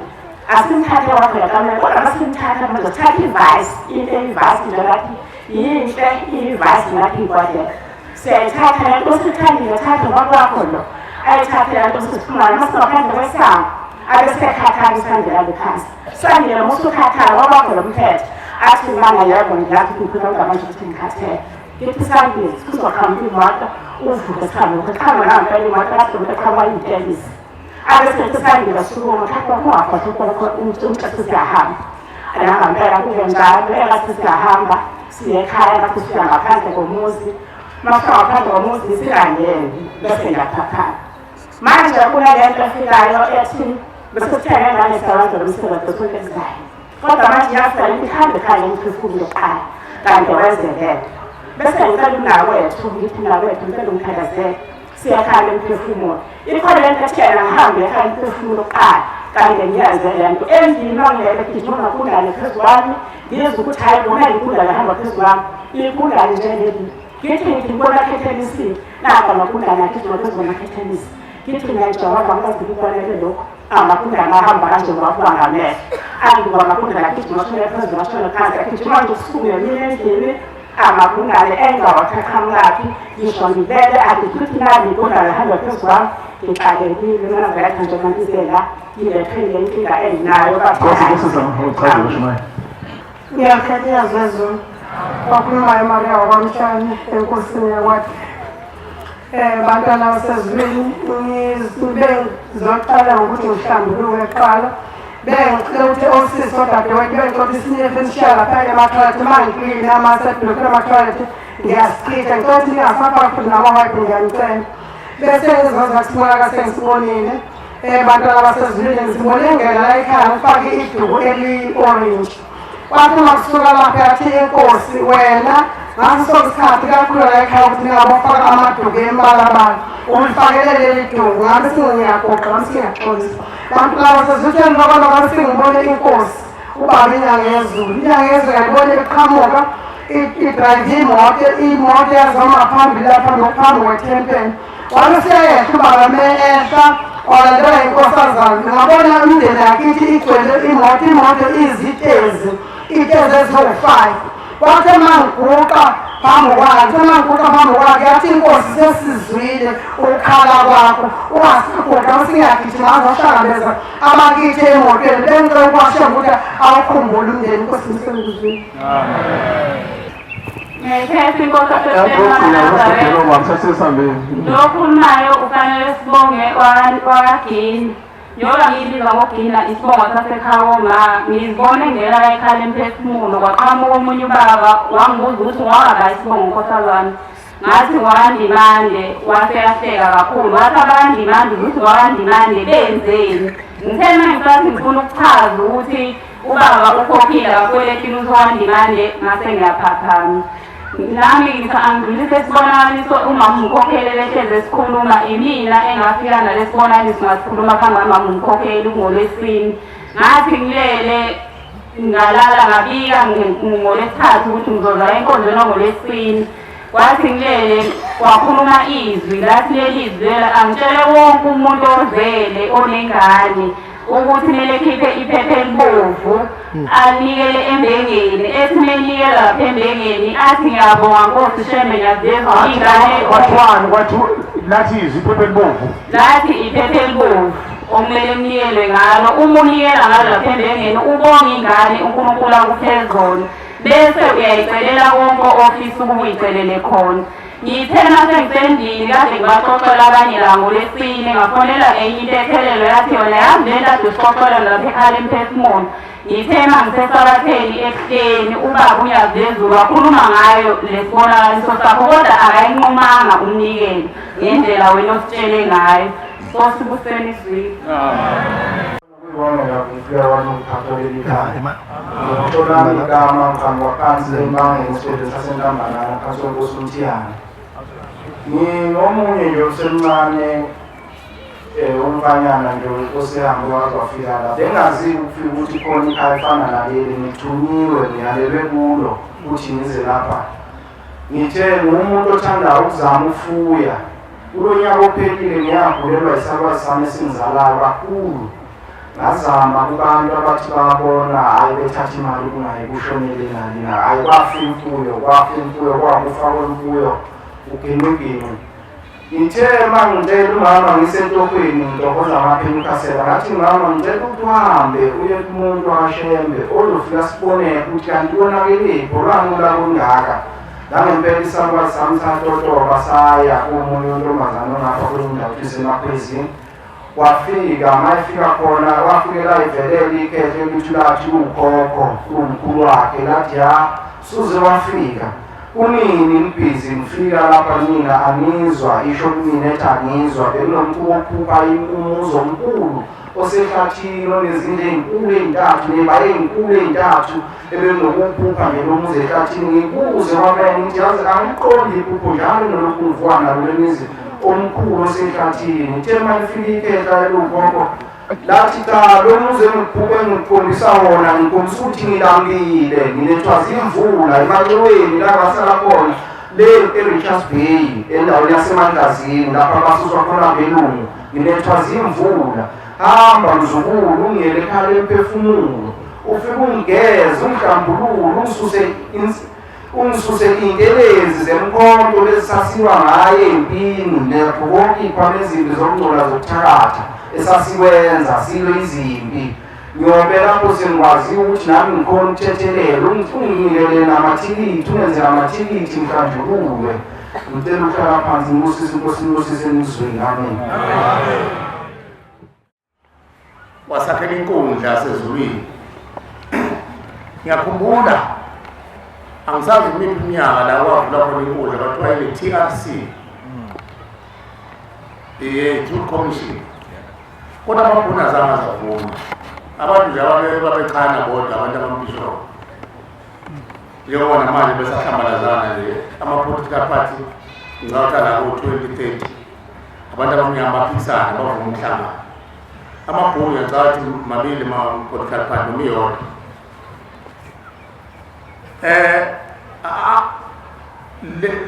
asimthathe wakho yakamela kodwa masimthatha manje thatha ivayisi into eyivayisi njengati yinhle iyivayisi ngathi ikwadlela siyayithatha lento osithandile thatha wakwakho lo ayithathe lento osifumane masingaphandle kwesango abesekhathala isandela phansi sandile musukhathala wakwakho lo mthetho athi mana yebo ngiyathi kuphela ngamanje ukuthi ngikhathele ngithi sandile kuzoqhamuka imoto uvuke sihambe nampela imoto kade uqhamuka iy'telisi abesethi sandile sukuma thatha ungakhohlwa umthetho siyahamba nangampela kube njalo engathi siyahamba siye ekhaya ngathi siya ngaphandle komuzi masiya ngaphandle komuzi singangeni bese ngiyaphaphama manje kunalento efikayo ethi bese kuthenge ngane siyawenzela umsebenzi sonke esizayo kodwa manje ngiyafika ukuthi ihambe ekhaya ngimphefumulo qala kanti wenzelele bese ngicela umnawethu ngithi mnawethu ngicela ungithandazele siyakhala emphefumulo ikhona lento ethi yena ngihambe ekhaya emphefumulo qala kanti ngiyenze lento endlini mangilele gijima ngakundane phezu kwami ngizwe ukuthi hayi kumele ikundane ehamba phezu kwami ikundane njengeleli ngithi ngibona khethenisi naka amakundane agijima phezu kwamakhethenisi ngithi ngiyajawaba ngazi ukubonele lokho amakundane ahamba kanje ngokwangamehlo angiba amakundane agijima ashone phezulu ashone phansi agijima nje usukume mina endlini amakundane engawaqhamukapi ngisho ngivele athi futhi nami ikundane ehamba phezu kwami ngixakekile mina ngayakha nje mantizela ngilethele inkinga enginayo ngiyakhathela zezulu wakhulumayo Maria wakwamshani enkosini yakwathi bantwana basezulwini ngizoqala ngokuthi ngihlambuluke kuqala bengicela ukuthi osisi odadewethu bengicela ukuthi sinyefe nishiya lapha emathoyilethi uma ngiklina amasedulokhu emathoyilethi ngiyasichitha ngicela ukuthi ningasafaka futhi namawayiphi ngiyanicela bese ngizoza simolaka sengisibonile bantwana basezulwini ngizibone ngena la ekhaya ngifake iduku eli-orange wathi makusuka lapha yathi inkosi wena ngaso sokusikhathi kakhulu la ekhaya ukuthi ningabofaka amaduku embalabala ulifakele leli duku ngabe singiyagoqa ngabe singiyaxolisa bantu laba sezitheni bakona ngabe singibone inkosi ubaba inyanga yezulu ngayibone iqhamuka idrayive imoto yazoma phambili lapha ngaphambi kwethempeli wabe siyayehla ubaba me-ehla olandela inkosazana ngabona imindeni yakithi igcwele imoto izitezi itezi eziwu-5 kwathe mangiguqa phambi kwakhe yathi inkosi sesizwile ukukhala kwakho ungasiguqa usingiyagijima azohlangabeza abakithi emotweni bengicela ukwashe ukuthi awukhumbule umndeni inkosi msenguzwini lokhu nayo ufanele sibonge wakagini njengoba ngiyibiza ngogina isibongo sasekhawoma ngizibone ngela ekhala emphefumulo kwaqhamuka omunye ubaba wangibuza ukuthi ungawaba isibongo nkosazana ngathi ngwakandimande waseyahleka kakhulu wathi abakandimande ukuthi ngwakandimande benzeni ngithe mina ngisathi ngifuna ukuchaza ukuthi ubaba ukhokhile kakweletini ukuthi wakandimande ngase ngiyaphaphama nami angidlulise isibonakaliso umama umkhokheli lehleze sikhuluma imina engafika nalesibonakaliso ngasikhuluma phambi kamama umkhokheli ngolwesine ngathi ngilele ngalala ngabika ngolwesithathu ukuthi ngizoza enkonzweni ngolwesine kwathi ngilele wakhuluma izwi lathi leli izwi angitshele wonke umuntu ozele onengane ukuthi kumele khiphe iphepha elibovu anikele embengeni ethi menikela lapha embengeni athi ngiyabonga Nkosi Shembe ngiyazizwa ingane kwathi lathi iphepha elibovu lathi iphepha elibovu okumele mnikelwe ngalo uma unikela ngalo lapha embengeni ubonga ingane uNkulunkulu akuphezulu bese uyayicelela wonke ofisa ukuyicelele khona ngithena sengisendlini kade ngibaxoxela abanye la ngoLwesine ngafonela enye into ethelelo yathi yona yazi le nto sixoxela lapha ekhaya emphefumulo ngithena ngisesabatheni ehleni ubaba unyazezulu wakhuluma ngayo lesibonakaliso sakho kodwa akayinqumanga umnikelo ngendlela wena ositshele ngayo so sibuseni izwi Ngibonga ngifika wanokuphatheleka ekhaya. Ngithola igama ngicanga phansi emangeni isikole sasentambalana phansi kwenkosi uMthiyana. Ngomunye nje usemncane umfanyana nje osehamba wafika la. Bengazi ukufika ukuthi khona ikhaya efana naleli ngithunyiwe ngiyalelwe kulo ukuthi ngize lapha. Ngithe ngumuntu othanda ukuzama ufuya. Kulonyaka ophelile ngiyagulelwa isakwazi sami esingizalayo kakhulu. Ngazama kubantu abathi babona hayi bethatha imali kungayibushonele nalina hayi kwafa imfuyo kwakufa kwemfuyo uginqigini ngithe mangicela umama ngisentokweni ngidokoza amaphini ukhasela ngathi mama ngicela ukuthi uhambe uye kumuntu wakashembe ozofika sibone ukuthi kanti wonakeleiphi olwangula kungaka langempela isakwazi sami satotoba saya kumunye untombazane ongapha kwendawo isemakhwezini wafika mayefika khona wafikela ivelele ikhethe ukuthi lathi ukhokho umkhulu wakhe lathi ya suze wafika kunini ngibhizi ngifika lapha mina angizwa isho kumina ethi angizwa bekunomkhulu okhupha umuzo omkhulu osehlathini onezindlu ezinkulu ezintathu nebaye ezinkulu ezintathu ebenokuphupha ngelomuzi ehlathini ngibuze wamena ngithi yazi angiqondi iphupho njalo nolokhu ngivuka nalo lemizi omkhulu osehlathini uthe malifika ikhetha elukhokho lathi cha lo muzi engiphuphe ngikhombisa wona ngikhombisa ukuthi ngilambile nginethwa zimvula emanciweni la ngasala khona le eRichards Bay endaweni yaseMandlazini lapha basuswa khona belungu nginethwa zimvula hamba mzukulu ungiyele ekhaya emphefumulo ufike ungigeze ungihlambulule ungisuse intelezi zemkhonto lesasiwa ngaye empini lapho konke ikhona izinto zokungcola zokuthakatha esasiwenza silo izimpi ngiyobe lapho sengikwazi ukuthi nami ngikhona ukuthethelelo unginikele namathikithi ungenzela amathikithi mhlanjululwe ngicela ukuhlala phansi ngibusise inkosi ngibusise emizweni amen wasakhela inkundla yasezulwini ngiyakhumbula angisazi imiphi iminyaka la kwavula khona inkundla bathiwa ile TRC Youth Commission kodwa amabhuna zanga zavuma abantu nje babechana bodwa abantu abambishoko njengoba manje besahlambazana nje ama-political party ngicabanga la ku-2030 abantu abamnyama baphikisana bavuma umhlangano amabhunu ngiyacabanga ukuthi mabili ma-political party noma iyodwa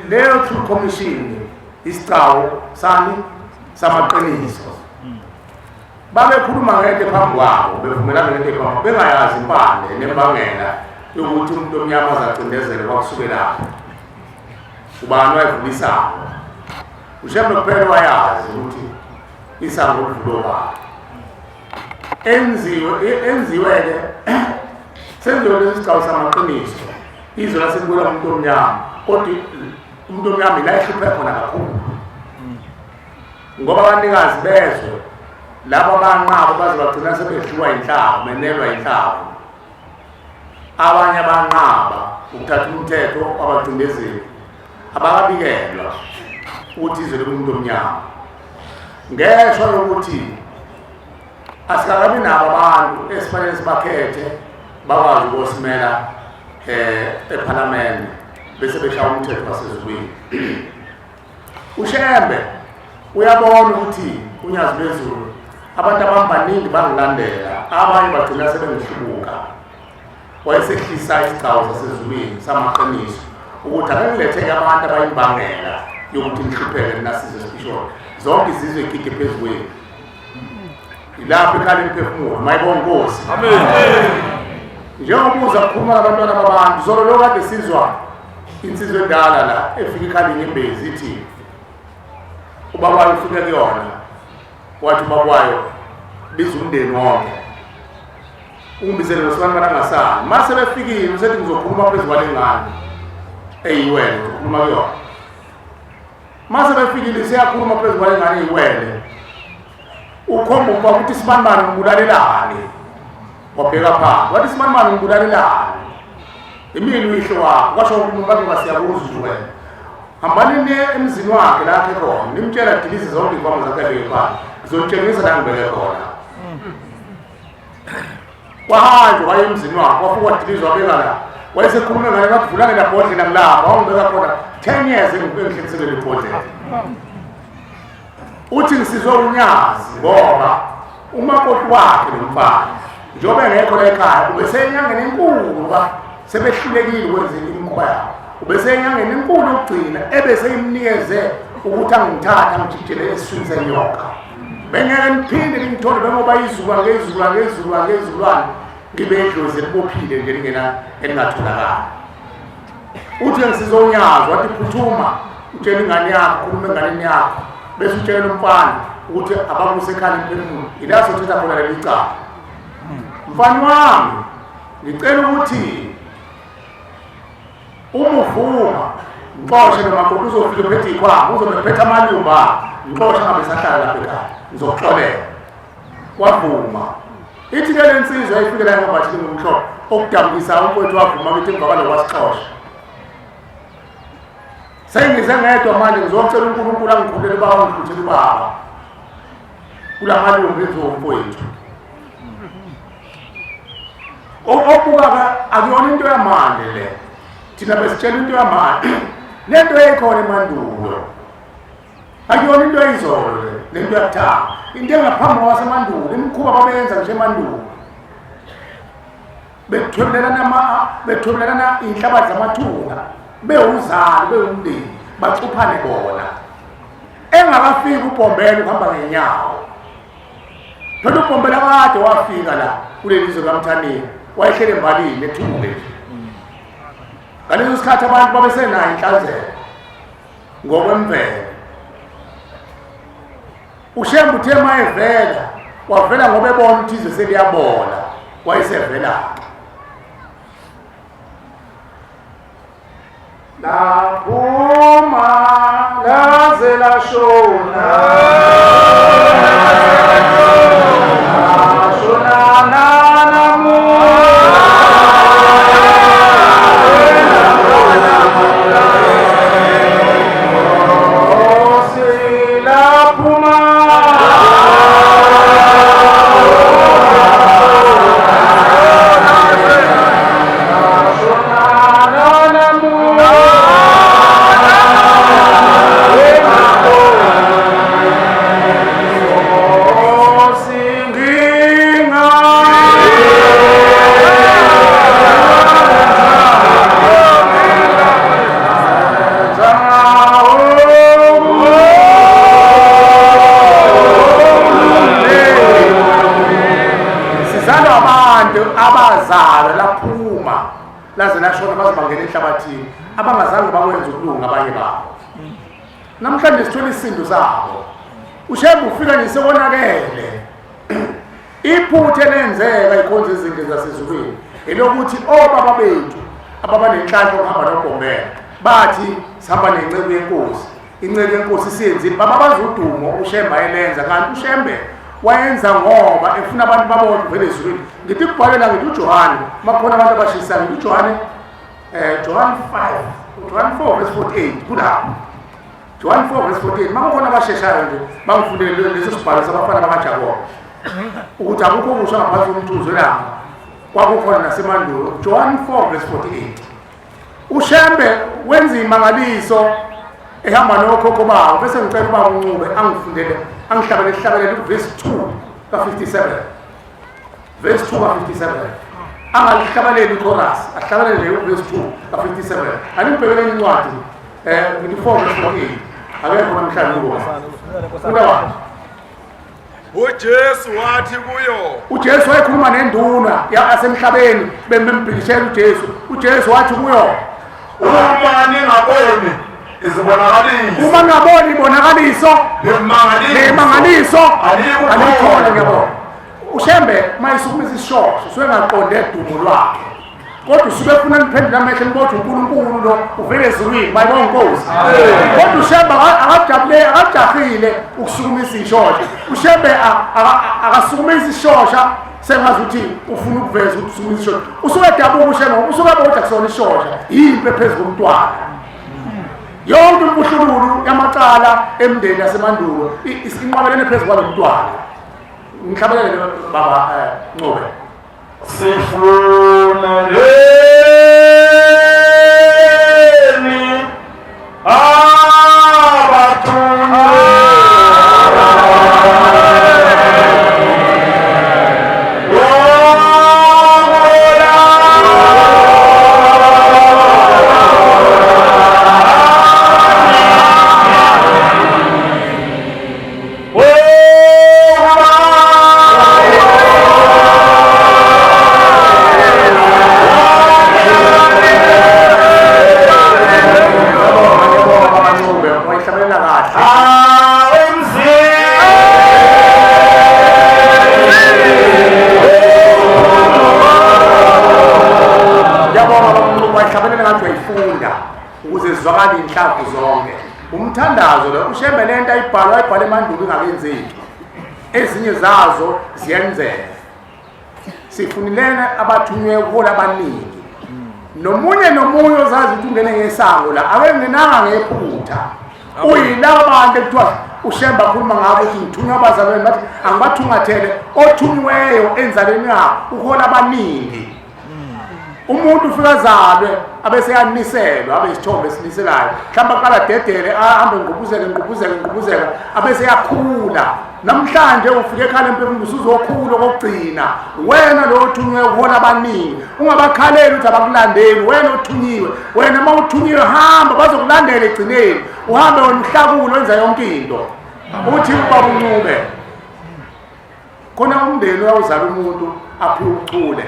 leyo Truth Commission isicawu sami samaqiniso babekhuluma ngento phambi kwabo bevumelana ngento phambi bengayazi impande nembangela yokuthi umuntu omnyama azacindezele kwakusuke lapho ubani wayevulisana ushembe kuphela wayazi ukuthi isango livuloba enziwe-ke senziwe lesi sicawu samaqiniso izwe lasekubuyela umuntu omnyama kodwa umuntu omnyama ila ehluphe khona kakhulu ngoba abanikazi bezwe laba abanqaba baze bagcina sebedliwa inhlaba benelwa inhlaba abanye abanqaba ukuthatha umthetho wabacindezeli abakabikelwa ukuthi izwe lomuntu omnyama ngesho yokuthi asikakabi nabo abantu esifanele sibakhethe bakwazi ukusimela eParliament bese beshaya umthetho wasezulwini ushembe uyabona ukuthi unyazi bezulu abantu abambaningi bangilandela abanye bagcina sebengihlubuka wayesehlisa isicawu sasezulwini samaqiniso ukuthi akengiletheke abantu abayimbangela yokuthi ngihlupheke nasize sishona zonke izizwe igide phezu kwenu ilapho ekhala imphefumulo mayibonga Nkosi amen njengobuza kukhuluma nabantwana babantu zolo lo kade sizwa insizwe endala la efika ikhali ngembezi ithi ubaba ufike kuyona wathi ubabwayo biza umndeni wonke ungibizele nosibani barangasani mase befikile usethi ngizokhuluma phezu kwale ngane eyiwena ukhuluma kuyona mase befikile siyakhuluma phezu kwalengane iwele ukhomba ukuba ukuthi isibanibani ngibulalelani wabheka phansi wathi isibanibani ngibulalelani imini uyihlo wakho kwasho umuntu bathi siyabuza nje wena hambani emzini wakhe la akhe khona nimtshela dilize zonke ikwama zakhe phansi ngizotshengisa la ngibeke khona wahanjwa waye emzini wakhe wafuka wadilizwa wabeka la wayesekhuluma ngaye ngakuvula ngela bhodlela ngilapha wangibeka khona 10 years engihlekisekele ibhodlela uthi ngisizwe unyazi ngoba umakoti wakhe nomfana njengoba engekho la ekhaya ubesenyangeni enkulu ba sebehlulekile ukwenza imikhuba yabo ubesenyangeni enkulu yokugcina ebeseyimnikeze ukuthi angithatha ngijikele esiswini senyoka bengeke ngiphinde ngithole bengoba izukulwane ngibe edlozi elibophile nje lingena elingatholakala uthi ngisizonyazi wathi phuthuma utshela ingane yakho khuluma enganeni yakho bese utshela umfana ukuthi abakuse ekhaya emphefumulo ila sothetha khona leli cala mfana wami ngicela ukuthi umuvuma ngixoshe nomakoti uzofika uphethe ikhwama uzobephetha amalumba ngixoshe ngabe sahlala lapha ekhaya ngizokuxolela wavuma ithi ke le nsizwa ifikela ngobathi ngomhlobo okudambisa umfowethu wavuma ukuthi emva kwalo wasixosha sengize ngedwa manje ngizocela uNkulunkulu angikhulele baba ngikhuthele baba kulamalungu ezomfowethu okubuka akuyona into yamanje le thina besitshela into yamanje lento eyikhona emandulo akuyona into eyizolo lento yakuthanga into engaphambi kwasemandulo imikhuba babenza nje emandulo bethwebelelana inhlabathi zamathunga bewuzalo bewumndeni bacuphane bona engakafiki uBhombela uhamba ngenyawo phela uBhombela kade wafika la kuleli zwe kaMthaneni wayehlele embalini ethule ngaleso sikhathi abantu babesenayo inhlanzeko ngokwemvelo uShembe uthe mayevela wavela ngoba ebona ukuthi izwe seliyabola wayesevela laphuma laze lashona abazalwa laphuma laze lashona bazibangela enhlabathini abangazange bakwenza ukulunga abanye babo namhlanje sithola isindo sabo uShembe ufika nje sekonakele iphuthe lenzeka ikhonza izinto zasezulwini elokuthi obaba bethu ababanenhlanhla okuhamba noBhombela bathi sihamba nencebo yenkosi incebo yenkosi isiyenzile baba bazodumo uShembe ayelenza kanti uShembe wayenza ngoba efuna abantu babone vele ezulwini ngithi kubhalela ngithi uJohane makhona abantu abashisa ngithi uJohane John 4 verse 48 kulapho John 4 verse 48 makhona abasheshayo nje bangifundele leso sibhalo sabafana bakaJakobe ukuthi akukho kusho ngaphansi komthuzo la kwakukhona nasemandulo John 4 verse 48 uShembe wenza imangaliso ehamba nokhokho bawo bese ngicela ubaba uNcube angifundele angihlabelele verse 2 ka57 verse 2 ka57 angalihlabelele ichorus ahlabelele verse 2 ka57 anibhekele incwadi ngithi 4 verse 48 akekho namhlanje ngoba kuba uJesu wathi kuyo uJesu wayekhuluma nenduna yasemhlabeni bembhikishela uJesu wathi kuyo uma ningaboni izibonakaliso uma ngaboni ibonakaliso nemangaliso alikhona ngiyabona uShembe mayisukumisa isishosho suke ngaqonde edumo lwakhe kodwa usuke ufuna niphendula amehlo nibothe uNkulunkulu lo uvele ezulwini bayibona inkosi kodwa ushemba akajabule akajahile ukusukumisa ishosha ushembe akasukumisa ishosha sengazi ukuthi ufuna ukuveza ukuthi usukumisa ishosha usuke dabuka ushemba usuke abodla kusona ishosha yimpe phezulu komntwana yonke imbuhlululu yamacala emndeni yasemandulo inqwabelene phezulu kwalo mntwana ngihlabelele baba Ncube sifuna leni zwakali inhlavu zonke umthandazo lo ushembe lento ayibhalwa emandulo ingakenzeki ezinye zazo ziyenzeka sifunilene abathunywe kuhola abaningi nomunye ozazi ukuthi ungene ngesango la akengenanga ngephutha uyilabo abantu ekuthiwa ushemba khuluma ngabo ukuthi ngithunywa abazalwane bathi angibathungathele othunyiweyo enzalweni yabo uhola abaningi umuntu ufika azalwe abese yaniselwa abe isithombe esiniselayo mhlawumbe aqala dedele ahambe ngqubuzeka abese yakhula namhlanje ufike ekhaya empemfundo usuzokhula okugcina wena lo othunywe uhola abaningi ungabakhaleli ukuthi abakulandeli wena othunyiwe wena mawuthunyiwe hamba bazokulandela egcineni uhambe wena uhlakulo wenza yonke into uthi ubaba uNcube khona umndeni uyawuzala umuntu aphiwe ubuchule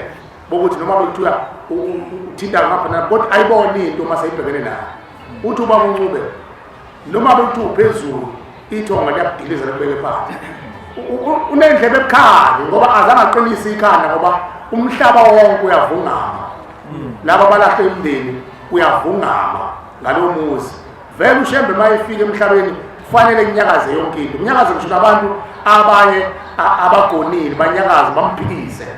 bokuthi noma bekuthiwa uthinta ngapha kodwa ayibone into masayibhekene nayo uthi ubaba uNcube noma bekuthiwa uphezulu ithonga liyabhiliza libeke phansi unendlebe ebukhali ngoba azangaqinisa ikhanda ngoba umhlaba wonke uyavungama laba balahle imndeni uyavungama ngalo muzi vele ushembe mayefika emhlabeni kufanele kunyakaze yonke into kunyakaze ngisho nabantu abanye abagonile banyakaze bamphikise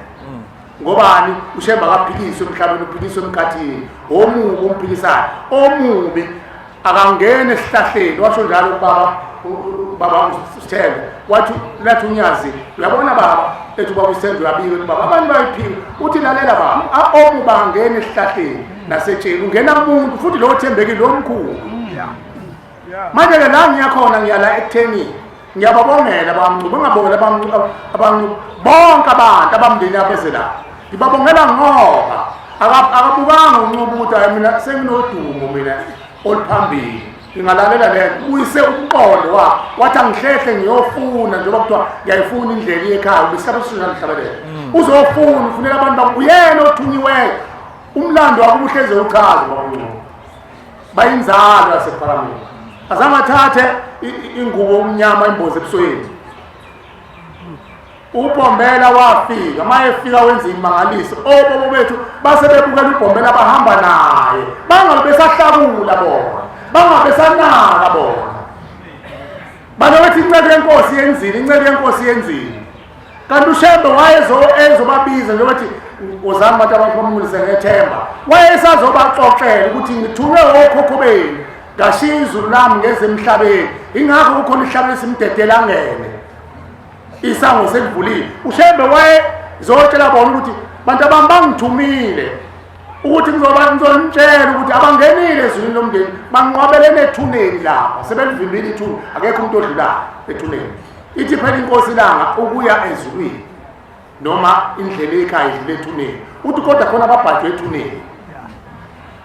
ngobani ushemba akaphikiswe emhlabeni uphikiswe emkhathini omubi umphikisayo omubi akangene esihlahleni washo njalo baba Sithembe wathi lathi unyazi uyabona baba ethi baba uSithembe uyabiwe baba abantu bayiphiwe uthi lalela baba omubi angene esihlahleni nasetsheni ungena umuntu futhi lo othembekile lo mkhulu manje ke la ngiyakhona ngiyala ekutheni ngiyababongela bamNcube ngabongela abantu bonke abantu abamndeni abezela ngibabongela ngoba akabukanga uNcube ukuthi mina senginodumo mina oluphambili ngingalalela le uyise umqondo wathi angihlehle ngiyofuna njengoba kuthiwa ngiyayifuna indlela ekhaya besihlaba sihlabelele uzofuna ufunela abantu uyena othunyiweyo umlando wakho uhleze uchaza baba bayinzalo yasePhalamende azangathathe ingubo omnyama imboze ebusweni uBhombela wafika mayefika wenza imangaliso obobo bethu base bebukela uBhombela bahamba naye bangabe besahlakula bona bangabe sanaka bona banokuthi inceke yenkosi yenzile kanti uShembe ezobabiza njengokuthi uzama abantu abamulise ngethemba wayesazobaxoxela ukuthi ngithunywe okhokho benu ngashiya izulu lami ngezemhlabeni ingakho kukhona ihlabeni simdedela ngene isango selivulile uShembe wayezotshela bona ukuthi bantu abami bangithumile ukuthi ngizonitshela ukuthi abangenile ezulwini lomndeni banqwabelene ethuneni lapha sebelivimbile ithuna akekho umuntu odlulayo ethuneni ithi phela inkosi langa ukuya ezulwini noma indlela ekhaya idlule ethuneni uthi kodwa khona ababhajwe ethuneni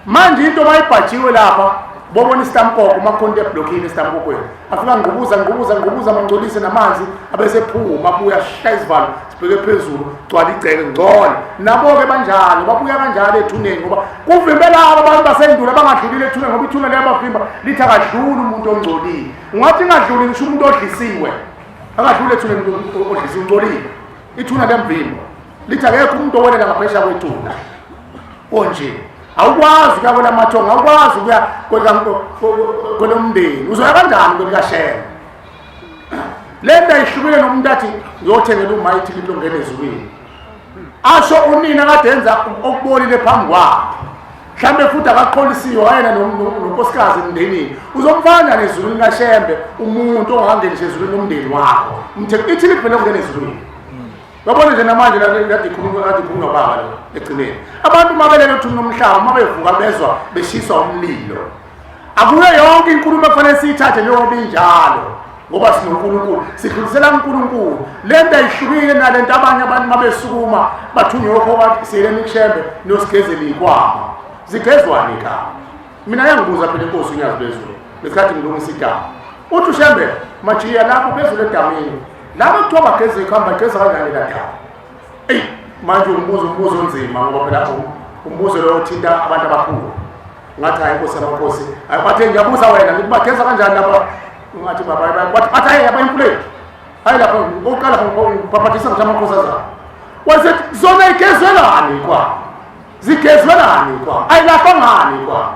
manje into bayibhajiwe lapha bobona isitamkoko umakhonto eblockini isitamkokweni afika ngqubuza mangcolise namanzi abesephuma abuya shaya isivalo sibheke phezulu gcwala igceke ngcono nabo-ke banjalo babuya kanjalo ethuneni ngoba kuvimbela abantu basendulo abangadlulile ethuneni ngoba ithuna liyabavimba lithi akadluli umuntu ongcolile ungathi ingadluli ngisho umuntu odlisiwe akadluli ethuneni odlisiwe ungcolile ithuna liyamvimba lithi akekho umuntu owelela ngaphesha kwethuna konje awukwazi ukuya kwela mathongo awukwazi ukuya kwenomndeni uzoya kanjani kwelikaShem le nto ayihlukile nomuntu athi ngiyothengela uma ithikithi longena ezulwini asho unina kade enza okubolile phambi kwakhe mhlambe futhi akaqolisiwe wayena nonkosikazi emndenini uzomfana nezulwini kaShembe umuntu ongangenisha ezulwini nomndeni wakho ithikithi vele ongena ezulwini babona nje namanje kade ikhulunywa baba lo egcineni abantu mabelele uthuni nomhlaba mabevuka bezwa beshiswa umlilo akuyo yonke inkulumo kufanele siyithathe njengoba injalo ngoba sinoNkulunkulu sidlulisela uNkulunkulu le nto ayihlukile nalento abanye abantu mabesukuma bathunywe okho bathi siyeleni kuShembe nosigezeli ikwama zigezwani ka mina yangibuza phela inkosi uNyazi bezulu lesikhathi ngilungisa idama uthi uShembe majiya lapho bezulu edamini laba kuthiwa bageze ikhamba igeza kanjani la dama manje umbuzo onzima ngoba phela umbuzo lo uthinta abantu abakhulu ngathi hayi inkosi yamakhosi bathe ngiyabuza wena ngithi bageza kanjani lapha ngathi baba bathi hayi abayimfuleni hayi lapha oqala ngipaphathisa ngamakhosi azana wathi zona igezwelani kwa zigezwelani kwa ayilapha ngani kwa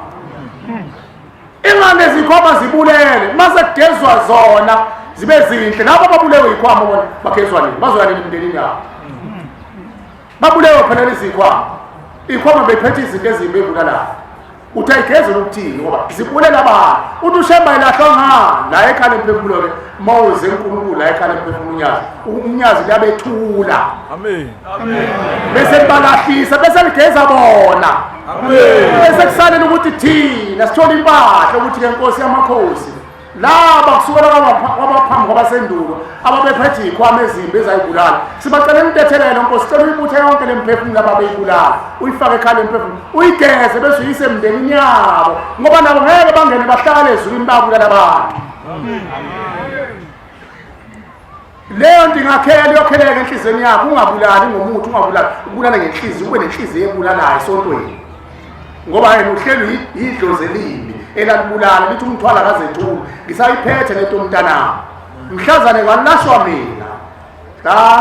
ingane zikhoma zibulele mase kugezwa zona zibe zinhle labo babulewe ikhwama bona bagezwa nini bazoya nini emndenini yabo babulewe phela izikhwama ikhwama bephethe izinto ezimbi ebulalayo utayigeze ukuthini ngoba zibulela abantu uthi uShembe ilahlwa ngani la ekhaya emphefumulo ke mawuze uNkulunkulu la ekhaya emphefumulo umnyazi liyabethula amen bese balahlisa bese ligeza bona amen bese kusanele ukuthi thina sithola impahla ukuthi ke inkosi yamakhosi laba kusukela kwabaphambi kwabasendulo ababephethe ikhwama ezimbi ezayibulala sibacela imtethelelo nkosi sicela uyibuthe yonke lemphefumulo ababeyibulala uyifake ekhaya emphefumulo uyigeze bese uyise emndenini yabo ngoba nabo ngeke bangene bahlale ezulwini babulala abantu amen leyo nto ingakhela yokheleka enhlizweni yakho ungabulali ngomuntu ubulala ngenhliziyo ube nenhliziyo ebulalayo esontweni ngoba yena uhleli idlozi elimbi elalibulala lithi umthwala kazethulu ngisayiphethe lento umntanami mhlazane kwalashwa mina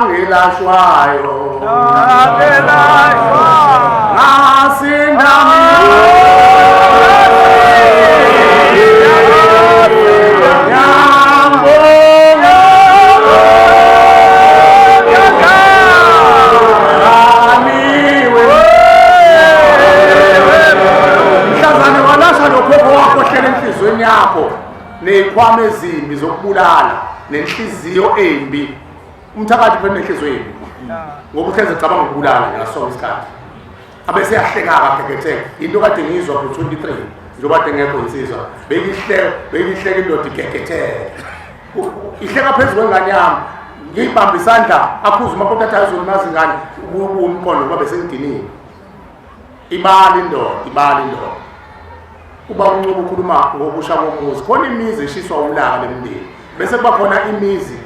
ngelashwayo ngasinda yakho nezikhwama ezimbi zokubulala nenhliziyo embi umthakathi phela nenhliziyo embi ngoba uhleze cabanga ukubulala ngaso isikhathi abese yahleka akagegetheka into kade ngizwa ku23 njengoba kade ngekho insizwa beyihleka indoda igegetheka ihleka phezulu kwengane yami ngiyibamba isandla akhuza umakoti ayizolimazi ingane umqondo ngoba bese ngidinile ibali indoda uba uncubo ukhuluma ngokusha komuzi khona imizi eshiswa ulaka lemndeni bese kuba khona imizi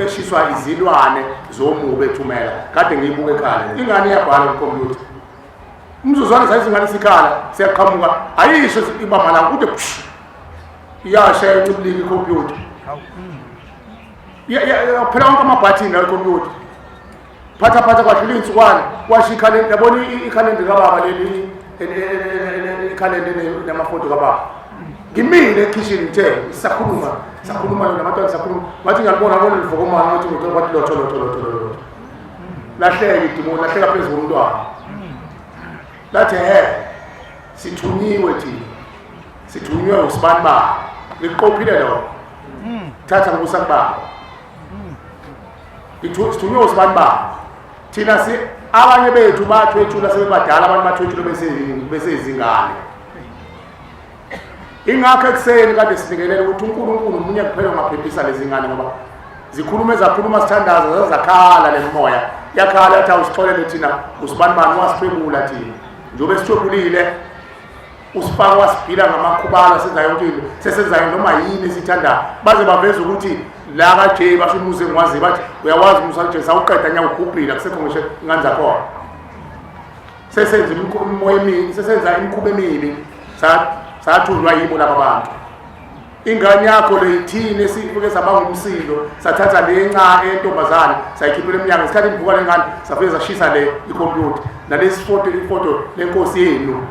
eshiswa izilwane zomubi ethumela kade ngiyibuka ekhaya ingane iyabhala ku-computer umzuzwana sayizingane sikhala siyaqhamuka ayisho iba malanga kude iyasha encibilika ikhompyutha phela wonke amabhathini la ikhompyutha phatha kwadlula iy'nsukwana washo ikhalenda yabona ikhalenda kababa leli ikhalenda namafoto kababa ngimile ekhishini ngithe sakhuluma namatwana sakhuluma ngathi ngiyalibona bona livokomana ngathi ngathi lotho lahleka idimo lahleka phezu komntwana lathi sithunywe usibani baba ngiqophile lo thatha ngusa kubaba sithunywe usibani baba thina abanye bethu bathwethula sebebadala abantu bathwethula besezingane ingakho ekuseni kade sinikelela ukuthi uNkulunkulu umunye kuphela ongaphephisa lezi ngane ngoba zakhuluma sithandaza zakhala lemoya yakhala yathi awusixolele thina usibani wasiphebula thina njobe sithobulile usifaka wasibhila ngamakhubala senza yonke into sesenzayo noma yini sithanda baze baveza ukuthi la kaJay basho umuze ngwazi bathi uyawazi umusa kaJay sawuqeda nya ukubhila kusekho ngisho nganza khona sesenza imikhuba emibi sesenza imikhuba emibi sathunjwa yibo laba bantu ingane yakho leyithini esifike sabanga umsindo sathatha le encane entombazana sayikhiphela emnyango isikhathi ivuka lengane safike sashisa le ikhompyutha nalesi ifoto lenkosi yenu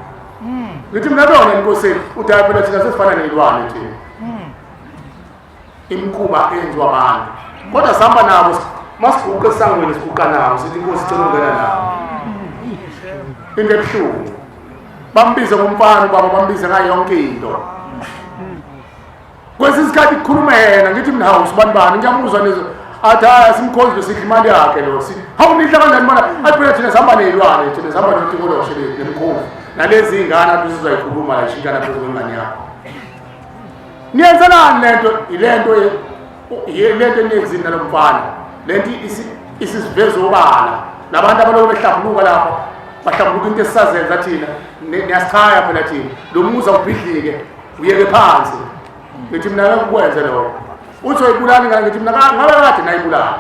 ngithi mina bona inkosi udala phela thina sesifana nelwane thina imkhuba enziwa abantu kodwa sihamba nabo masiguqe esangweni siguqa nabo sithi inkosi icela ungena nabo into ebuhlungu bambize ngomfana baba bambize ngayo yonke into kwesinye isikhathi kukhuluma yena ngithi mina hawu sibani ngiyamuzwa nezo athi simkhonzile sidla imali yakhe lo hawu nidla kanjani mana athi phela thina sihamba nelwane thina sihamba noThixo nemkhovu nalezi ingane abantu sizoyikhuluma la ishintana phezu kwengane yakho niyenzelani lento eniyenzini nalo mfana lento isisivezo obala nabantu abaloku behlambuluka lapha bahlambuluka into esisazenza thina niyasichaya phela thina lo muza ubhidlike uyeke phansi ngithi mina ngikwenze lokho uthi uyibulali ngani ngithi mina ngabe kade nayibulala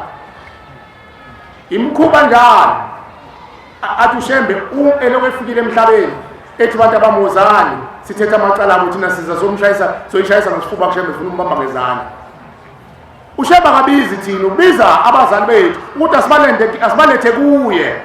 imkhuba njalo athi ushembe elokhu efikile emhlabeni ethi abantu abamozani sithetha amacala abo thina siza soyishayisa ngesifuba kushembe funa umbamba ngezandla ushemba kabizi thina ubiza abazali bethu ukuthi asibalethe kuye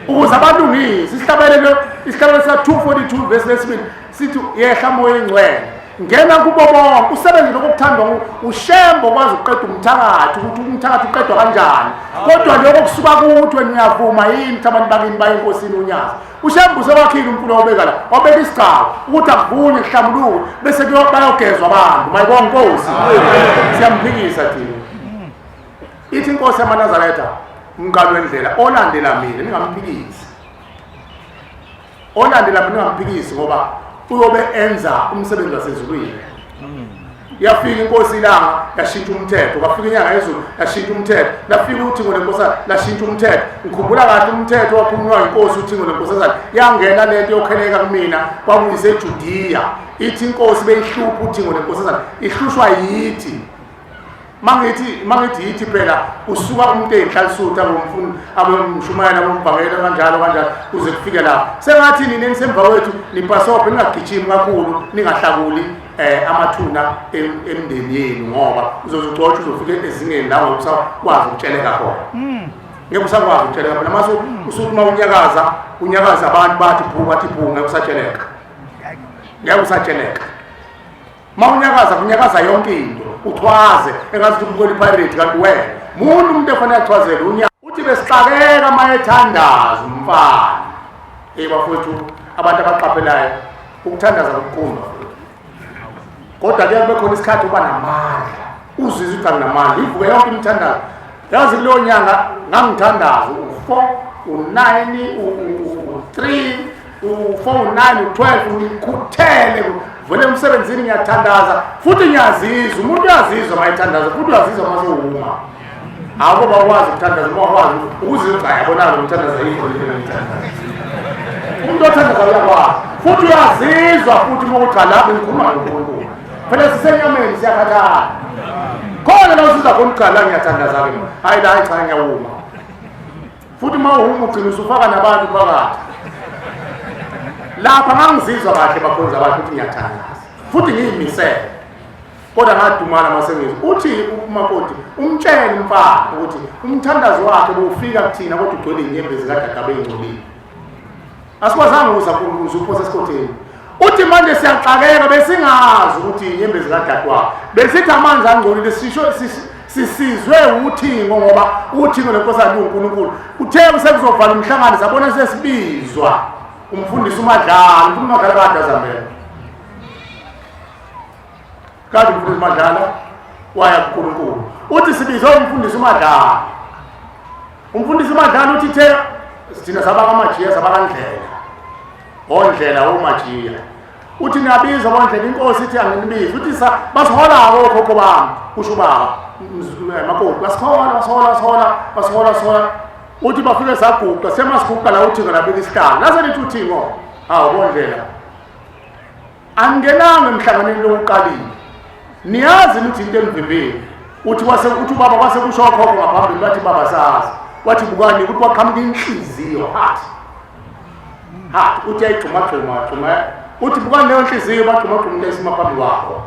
ukuze abalungise isihlabelelo sika-242 verse lesibili sithi yehla moya engcwele ngena kubo bonke usebenze lokuthandwa ushembo kwazi ukuqeda umthakathi ukuthi umthakathi uqedwa kanjani kodwa lokho kusuka kuthi wena uyavuma yini abantu bakini baye enkosini unyaza ushembo usewakhile umfula wobeka la wabeka isigcawu ukuthi akuvunywe kuhlambuluke bese bayogezwa abantu mayibona inkosi siyamphikisa thina ithi inkosi yamaNazaretha umqalo wendlela olandela mina ningamphikisi ningamphikisi ngoba uyobe enza umsebenzi wasezulwini yafika inkosi ilanga yashintsha umthetho kwafika inyanga yezulu yashintsha umthetho lafika uThixo lenkosazana lashintsha umthetho ngikhumbula kahle umthetho wakhulunywa inkosi uThixo lenkosazana yangena lento yokheleka kumina kwakuyise eJudiya ithi inkosi beyihlupha uThixo lenkosazana ihlushwa yithi mangithi yithi phela usuka umuntu enhlalisuthi abomshumayela bomvangela kanjalo kuze kufike lapho sengathi nini enisemva kwethu nipasophe ningagijimi kakhulu ningahlakuli amathuna emndeni yenu ngoba uzozugcotsha uzofika ezingeni la usakwazi ukutsheleka khona ngeke usakwazi ukutsheleka phela mase usukuma unyakaza abantu bathi bhu ngeke usatsheleka kunyakaza yonke into uthwaze engathi ubukela ipirate kanti wena umuntu efanele achwazele unyaka uthi besixakeka mayethandaza umfana bafowethu abantu abaqaphelayo ukuthandaza kuqhuma kodwa kube khona isikhathi uba namandla uzizwe ukuthi anginamandla ivuke yonke imithandazo yazi kuleyo nyanga ngangithandaza u4 u9 u3 u4 u9 u12 ngikhuthele vele umsebenzini ngiyathandaza futhi ngiyazizwa umuntu uyazizwa mayithandaza futhi uyazizwa masewuma abo bakwazi ukuthandaza bakwazi ukuzizwa yabona ukuthandaza yikho umuntu othandaza uyakwazi futhi uyazizwa futhi ukuthi lapho ngikhuluma noNkulunkulu phela sisenyameni siyakhathala khona la usiza khona ukugala ngiyathandaza ke hayi la cha ngiyawuma futhi mawuma ugcina usufaka nabantu phakathi lapha ngangizizwa kahle bakhonza abantu ukuthi ngiyathandaza futhi ngiyimisele kodwa ngadumala masengizo uthi umakoti umtshele umfana ukuthi umthandazo wakhe bowufika kuthina kodwa ugcwele inyembezi kaDadabe engcolile asikwazanga uzuphosa esikhotheni uthi manje siyaxakeka besingazi ukuthi inyembezi kaDadewabo besithi amanzi angcolile sisizwe uThixo ngoba uThixo lenkosana uNkulunkulu uthe sekuzovala umhlangano sabona sesibizwa umfundisi uMadlala kade azamela kade umfundisi uMadlala waya kuNkulunkulu uthi sibizwe umfundisi uMadlala uthi thina sabaka amajiya sabaka ondlela omajiya uthi niyabiza bondlela inkosi ithi anginibiza uthi basihola okhokho bami kusho baba makoti basihola uthi bafike saguqa semasiguqa la uThixo labeka isihlalo lase lithi uThixo hawu bondlela angenanga emhlanganeni lokuqalile niyazi ukuthi into emvimbeni uthi ubaba kwase kusho okhokho ngaphambili bathi baba sazi wathi bukani ukuthi waqhamuka inhliziyo hathi uthi ayigxuma uthi buka leyo nhliziyo bagxumagxumile esimaphambi kwakho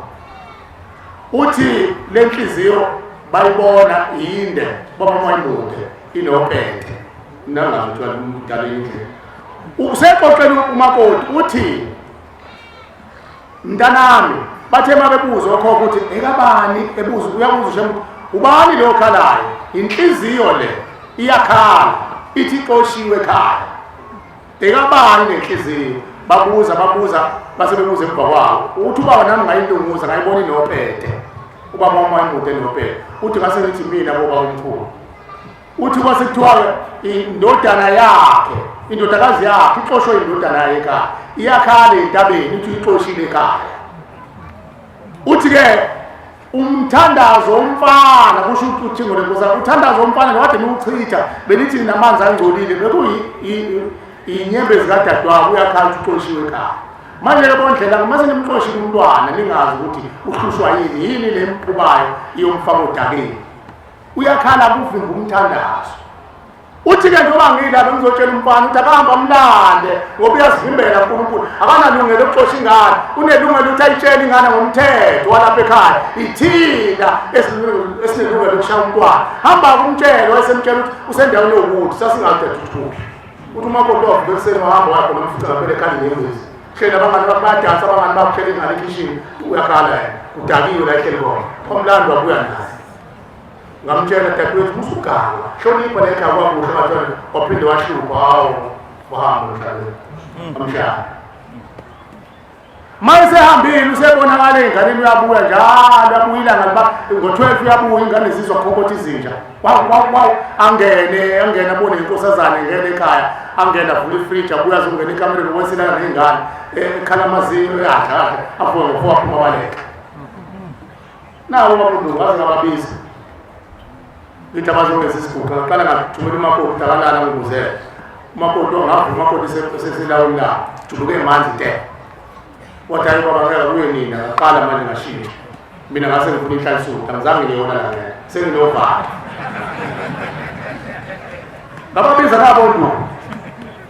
uthi le nhliziyo bayibona inde baba mayimude inophethe nangathi umdala indle usexoxela umakoti uthi mntanami bathe mabebuza okhokho uthi ekabani ebuza uyabuza nje ubani lo khalayo inhliziyo le iyakhala ithi xoshiwe ekhaya ekabani lenhliziyo babuza base bebuza emva kwawo uthi ubaba nami ngayilunguza ngayibona inophethe ubaba mayimude inophethe uthi ngase ngithi mina boba umkhulu uthi kwase kuthiwa indodana yakhe indodakazi yakhe ixoshwe indodana yakhe ekhaya iyakhala entabeni uthi ixoshile ekhaya uthi-ke umthandazo womfana kusho ukuthi ngolekoza umthandazo womfana kade niwuchitha benithi namanzi angcolile inyembezi kadadewabo uyakhala uxoshiwe ekhaya manje-ke bondlela mase nimxoshile umntwana ningazi ukuthi uhlushwa yini le mqhubayo iyomfaka odakeni uyakhala kuvimba umthandazo uthi-ke njengoba ngilapha ngizotshela umfana ukuthi akahamba mlande ngoba uyazivimbela uNkulunkulu akanalungelo lokuxosha ingane unelungelo ukuthi ayitshele ingane ngomthetho walapha ekhaya ithina esinelungelo lokushaya umntwana hamba kumtshelo wayesemtshela ukuthi usendaweni yokuthi sasingathethuthuki uthi umakoti wavuka ekuseni wahamba wakho nomfica ngaphela ekhali nengezi hleli abangani badansa abangani bakuhleli ingane ekhishini uyakhala udakiwe la ehleli khona omlando wabuya naye ngamtshela dadewethu musuganga hlonipha la ekhaya kwakuhle ngathona waphinde wahlupha hawo wahamba emhlabeni amshaya mase hambile usebonakala enganeni uyabuya njalo abuya ilanga ngo-12 uyabuya ingane zizwa khokotha izinja angene abone inkosazana engene ekhaya angene avula ifriji abuya azongena ekamereni okweselana ney'ngane ekhala amazinyo eyadla avuke ngofowa aphuma abaleka nawo babunduku azingababizi lithi abazongeza isiguga ngaqala ngathumela umakoti akalala ngibuzele umakoti ongavu umakoti sesilawini la juluke emanzi te wathi hayi baba ngeke kuye nina ngaqala manje ngashintsha mina ngase ngifuna inhlansuku angizange ngiyona la ngeke senginovalo ngababiza ngabonduku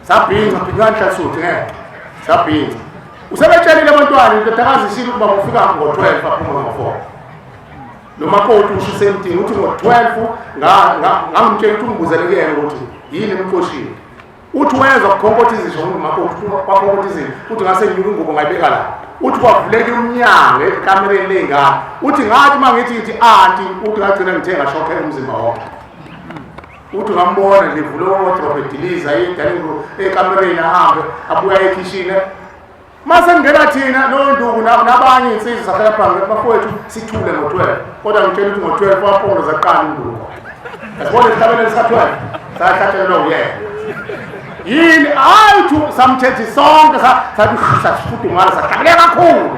sabhinca phika inhlansuku ngeke sabhinca usebetshelile abantwana indodakazi ishilo ukuba ngofika ngo-12 aphuma ngo-4 nomakoti ushise emtini uthi ngo-12 ngangimtshela ukuthi ungibuzele kuyena ukuthi yini emxoshile uthi weza ukukhonkotha izisho ngumakoti wakhonkotha izisho uthi ngase nginyuka ingubo ngayibeka la uthi kwavuleka umnyango ekamereni ley'ngane uthi ngathi uma ngithi anti uthi ngagcina ngithenga shokhe umzimba wonke uthi ngambona livule wodrobe ediliza ekamereni ahambe abuya ekhishini mase ngena thina nonduku nabanye insizwa sahlala phambi bafowethu sithule ngo-12 kodwa ngitshela ukuthi ngo-12 waphongo zaqala induku asibone esihlabeleni sika-12 sahlatshelelwa uyena yini hayi samthethi sonke sathi sasifudumala sahlabeleka kakhulu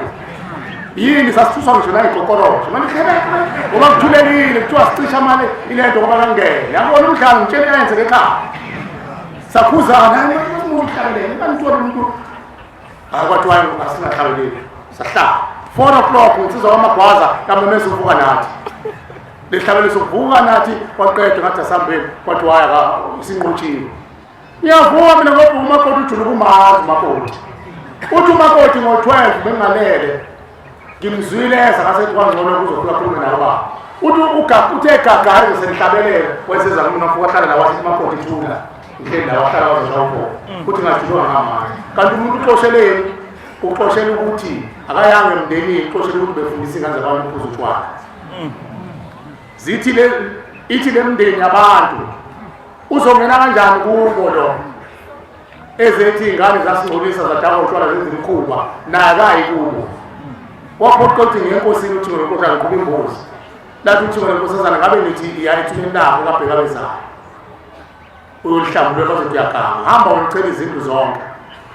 yini sasithuswa ngisho nayigqokorosho manihlebeka ngoba kuthulekile kuthiwa sicisha mali ile nto ngoba kangene yabona umhlanga ngitshela yenzeke ekhaya sakhuzana umhlabeleni kanithola umuntu kwathiwa asingahlabeleli sahlala 4 o'clock insizwa wamagwaza kamemeza uvuka nathi lehlabele sokuvuka nathi kwaqedwa ngathi asambeni kwathi waya isinqotshiwe ngiyavuka mina ngoba umakoti ujuluka umazi umakoti uthi umakoti ngo-12 bengalele ngimzwileza ngasethi kwangcono kuzofika khulume nababa uthe gagayo senihlabelele weseza kumina fuka hlala nawathi umakoti thula ngihleli la wahlala wazoshawu uthi ngajulwa ngamanye kanti umuntu uxosheleni uxoshela ukuthi akayange emndenini uxoshela ukuthi befundisa ingane zabantu ukuphuza utshwala ithi le mndeni yabantu uzongena kanjani kubo lo ezethi iy'ngane zasingcolisa zadaka utshwala zenza imikhuba naye akayi kubo waphoqa ukuthi ngenkosini uthi ngolenkosana kuba imbuzi lathi uthi ngolenkosazana ngabe nithi iyayithumeni labo kabheka abezayo uyolihlambulwe bazothi uyaganga hamba ulichela izinto zonke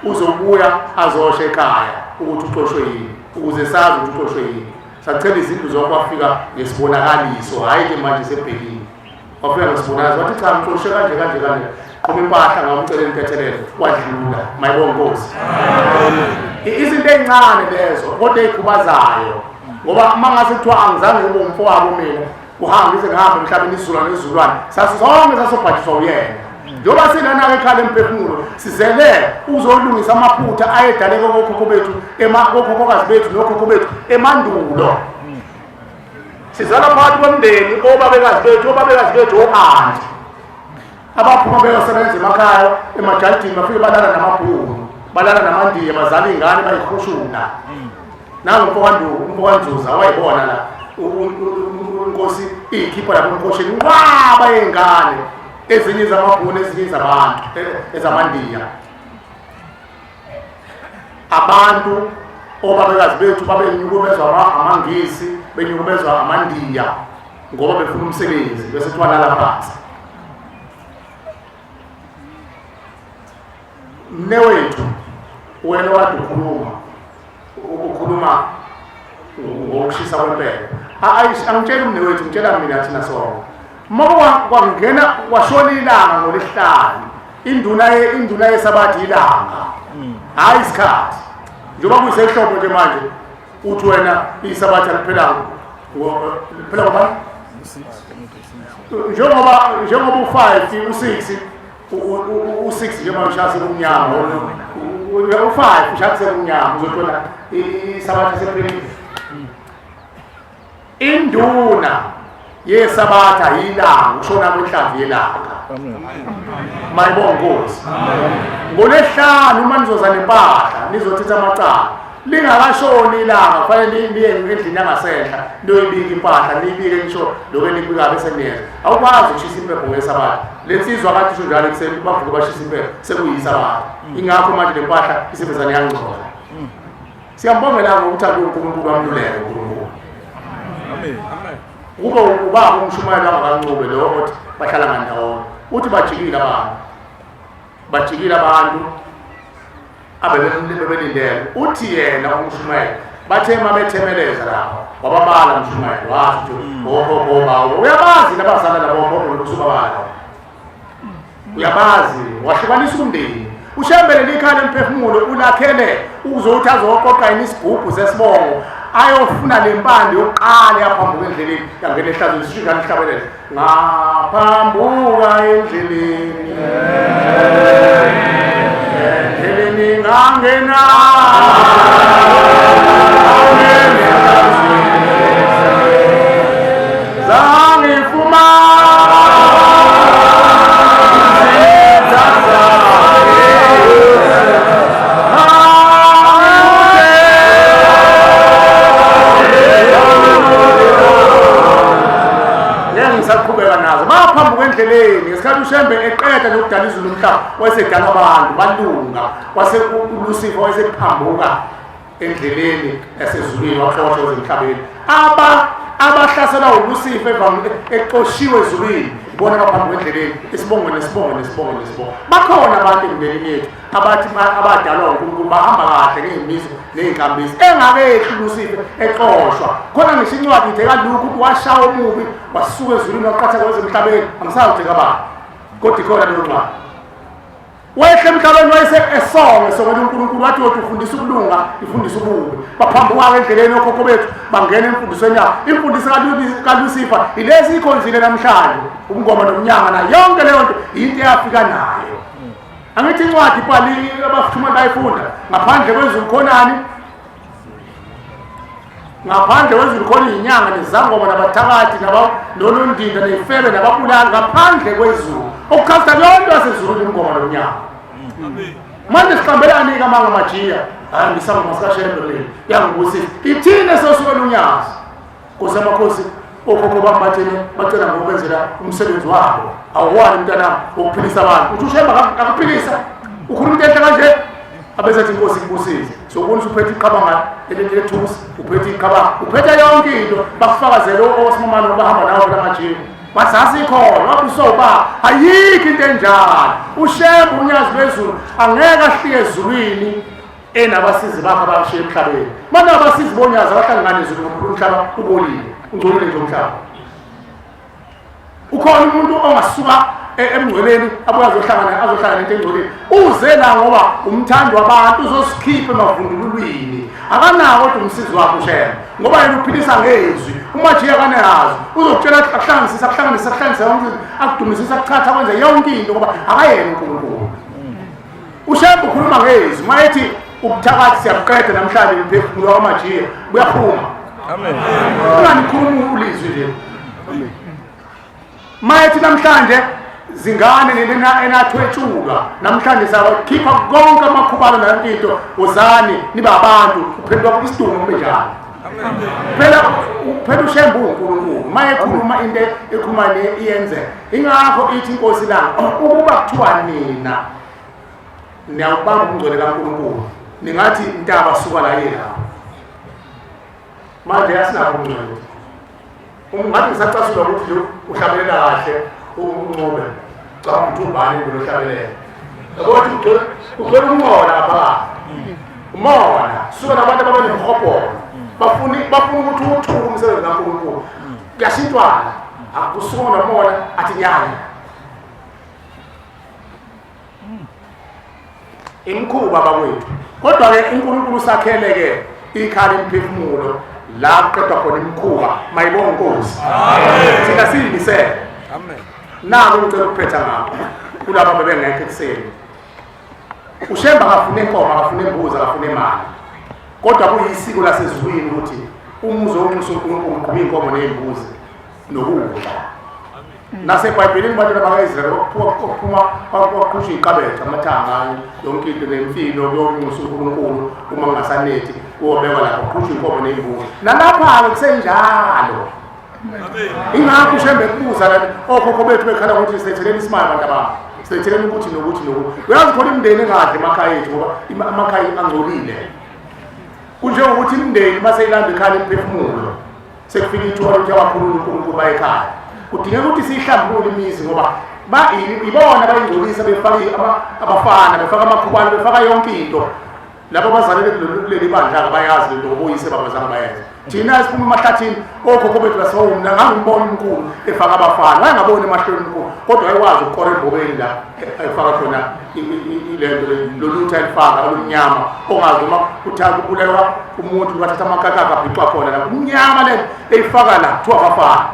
uzobuya azoshe ekhaya ukuthi uxoshwe yini ukuze sazi ukuthi uxoshwe yini sachela izinto zonke wafika ngesibonakaliso hhayi-ke manje sebhekile wafika ngesibonakaliso wathi cha ngixoshe kanje qoma impahla ngamcela impethelelo wadlula mayibonge Nkosi izinto ey'ncane lezo kodwa ey'khubazayo ngoba uma ngase kuthiwa angizange ngibe umfowabo mina uhambe ize ngihamba emhlabeni izizulwane nezizulwane sasonke sasobhajiswa uyena njengoba sinana ekhaya emphefumulo sizele uzolungisa amaphutha ayedaleke kokhokho bethu kokhokhokazi bethu nokhokho bethu emandulo. Sizala phakathi komndeni obabekazi bethu o-anti abaphuma beyosebenza emakhaya emajaldini bafike balala namabhunu balala namandiya bazala iy'ngane bayikhushuna. Nangu-Mfokwanzuza wayibona la inkosi iyikhipha lapho emkhosheni nqwaba yey'ngane ezinye zamabhunu ezinye zabantu ezamandiya. Abantu obabekazi bethu babenyukumezwa amangisi benyukumezwa amandiya ngoba befuna umsebenzi bese twalala phansi. Mnewethu wena wade ukhuluma ngokushisa kwempela. Angitshela umnewethu ngitshela mina thina sonke. Uma kwangena washona ilanga ngoLwesihlanu induna yesabathi ilanga hayi isikhathi njengoba kuyisehlobo nje manje uthi wena isabathi aliphelanga phela ngoba njengoba u5 u6 u6 njengoba ushasa kumnyama u5 ushasa kumnyama uzothola isabathi sephelile. Induna yesabatha yilanga ushona kwenhlamvu yelanga. Mayibonge Nkosi. NgoLwesihlanu uma nizoza nempahla nizothetha amacala lingakashoni ilanga kufanele niye endlini yangasehla niyoyibika impahla niyibike ngisho lokho enikubika bese niyenza. Awukwazi ukushisa impepho ngesabatha. Lensizwa kathi isho njalo ekuseni bavuka bashisa impepho sekuyisabatha. Ingakho manje lempahla isebenzana yangcola. Siyambongela ngokuthi uNkulunkulu amluleke uNkulunkulu. Amen. Kube ubaba umshumayeli angakancube lo othi bahlala ngandawonye uthi bajikile abantu abebelindele uthi yena umshumayeli bathe mabethemeleza lapho wababala umshumayeli wathi okhokho uyabazi nabazana labo ngokusuka balo uyabazi wahlukanisa umndeni ushembele likhaya emphefumulo ulakhele uzothi azoqoqa isigubhu sesibongo ayofuna lempande yoqala yaphambuka endleleni yangena ehlazweni sishingana ihlabelele ngaphambuka endleleni ngangena zangifuma baphambuka endleleni ngesikhathi ushembe eqeda nokudala izulu umhlaba wayesedala abantu balunga waselusifa wayesephambuka endleleni esezulwini waxoshwa emhlabeni abahlasela uLucifer eqoshiwe ezulwini bona baphambuka endleleni isibongo nesibongo bakhona abantu emndenini yethu abathi abadalwa uNkulunkulu bahamba kahle ngezimiso nezinkambiso engakehli uLucifer eqoshwa khona ngisho incwadi ithi kaLuka ukuthi washawa umubi wasuka ezulwini waqatha kwezemhlabeni angisathi kabani kodwa ikhona leyo ncwadi wehle emhlabeni wayesesonge sokwenza uNkulunkulu wathi ufundisa ukulunga ifundisa ububi baphambuka endleleni okhokho bethu bangena emfundisweni yabo imfundiso kaLucifer ilezi ikhonzile namhlanje ubungoma nomnyama na yonke leyo nto into eyafika nayo. Angithi incwadi ibhali abafuthuma bayifunda ngaphandle kwezulu khonani ngaphandle kwezulu khona inyanga nezangoma nabathakathi nonondinda nefebe nababulali ngaphandle kwezulu okukhasta yonke yasezulwini ingoma nomnyama. Manje sihlambelani kamanga majiya hayi ngisanga masikashembe le yangukuthi ithine sosuke lunyazi kusemakhosi okhokho bambathene bacela ngokwenzela umsebenzi wabo awuwani mntana ukuphilisa abantu uthi ushemba akaphilisa ukhuluma into enhle kanje abesethi inkosi ikubusise sokubona uphethe iqabanga elethusi uphethe iqabanga uphethe yonke into bakufakazele osimamano bahamba nawo lamajiya basasi khona wabusoba ayikho into enjalo ushemba unyazi bezulu angeke ahlike ezulwini enabasizi bakhe abashiya emhlabeni mana abasizi bonyazi abahlangana ezulu umhlaba ubolile ungcolile nje umhlaba ukhona umuntu ongasuka emngcweleni abuye azohlangana nento engcolile uze la ngoba umthandi wabantu uzosikhipha emavundululweni akanako kodwa umsizi wakho ushema ngoba yena uphilisa ngezwi uma nje akanehazo uzokutshela akuhlanganisa akudumisisa akuchatha kwenze yonke into ngoba akayena uNkulunkulu ushema ukhuluma ngezwi mayethi ubuthakathi siyabuqeda namhlanje imphefumulo wamajiya buyaphuma amen unganikhuluma ulizwi nje amen mayethi namhlanje zingane enathwetshuka namhlanje sakhipha konke amakhubalo nanto wozani niba abantu uphendwa isidungu kunjalo phela ushembu uNkulunkulu mayekhuluma into ekhuluma iyenze ingakho ithi inkosi la ukuba kuthiwa nina niyawubamba umngcwele kaNkulunkulu ningathi intaba suka la yena manje yasinako umngcwele ngathi ngisacasula ukuthi uhlabelela kahle unqobe cha uthubani ngohlabelele ukuthi ugcwele umona lapha umona suka nabantu abanemhobho bafuna ukuthi uthuke umsebenzi kaNkulunkulu kuyashintwana akusukona nomona athi nyanya imkhuba bakwethu kodwa ke uNkulunkulu usakheleke ikhali imphefumulo la qedwa khona imkhuba mayibonga inkosi amen thina siyimisele amen nako ngicela ukuphetha ngakho kulabo bebengekho ekseni ushemba akafune inkomo akafune imbuzi akafune imali kodwa kuyisiko lasezulwini ukuthi umuzi onxusa uNkulunkulu uqhuba inkomo nezimbuzi nokudla naseBhayibhelini abantu abakaIsrael okuphuma kwaqhusha iqabetha amathanga yonke into nemfino yonxusa uNkulunkulu uma ngasanethi ubekwa lapho qhusha inkomo nezimbuzi nalapha kusenjalo ingakho ushembe kubuza la okhokho bethu bekhala ukuthi sithetheleni isimali abantu ababo sithetheleni ukuthi nokuthi uyazi khona imndeni engadli emakhaya ethu ngoba amakhaya angcolile kunje ukuthi imndeni maseyilanda ekhaya imphefumulo sekufika ithuba lokuthi abakhulula uNkulunkulu bayekhaya kudingeka ukuthi sihlambulule imizi ngoba ibona abayingcolisa befaka abafana befaka amakhubalo befaka yonke into labo bazalele kuleli bandla bayazi lento obuyise babazana bayenza thina siphuma emahlathini okhokho bethu basawumna ngangibona uNkulunkulu efaka abafana wayengabona emahlweni uNkulunkulu kodwa ayikwazi ukukora embobeni la efaka khona ilento lolutha elifaka olumnyama ongazi uma uthaka ukulewa umuntu wathatha amakakaka abhicwa khona la umnyama le eyifaka la kuthiwa abafana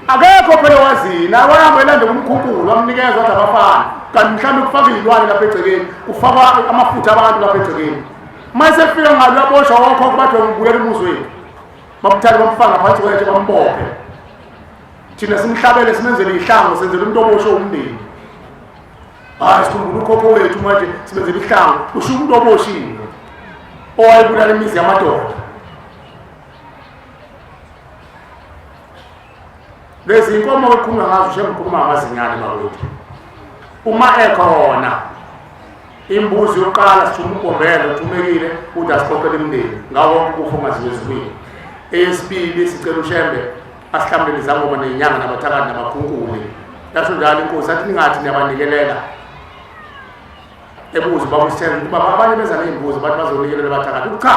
akekho phela wazina wayamba elande kumkhunkulu wamnikeza wathi abafana kanti mhlawumbe kufaka izilwane lapha egcekeni kufaka amafutha abantu lapha egcekeni mase fika ngalo yaboshwa okhokho bathi ngibuyela umuzi wethu bamthatha bamfaka ngaphansi kwethe bambophe thina simhlabele simenzele ihlango senzele umuntu oboshwe umndeni sikhumbula ukhokho wethu manje simenzele ihlango usho umuntu oboshiwe owayebulala imizi yamadoda lezi inkomo okukhuluma ngazo shembe ukhuluma ngamazinyane bakwethu uma ekhona imbuzi yokuqala sithuma ugombelo uthumekile uthi asixoxele imndeni ngawo ukufa ungazizwezwini eyesibili sicela ushembe asihlambele izangoma nenyanga nabathakathi nabakhunkule yasho njalo inkosi athi ningathi niyabanikelela ebuzi babusithele baba abanye beza nezimbuzi bathi bazonikelela abathakathi cha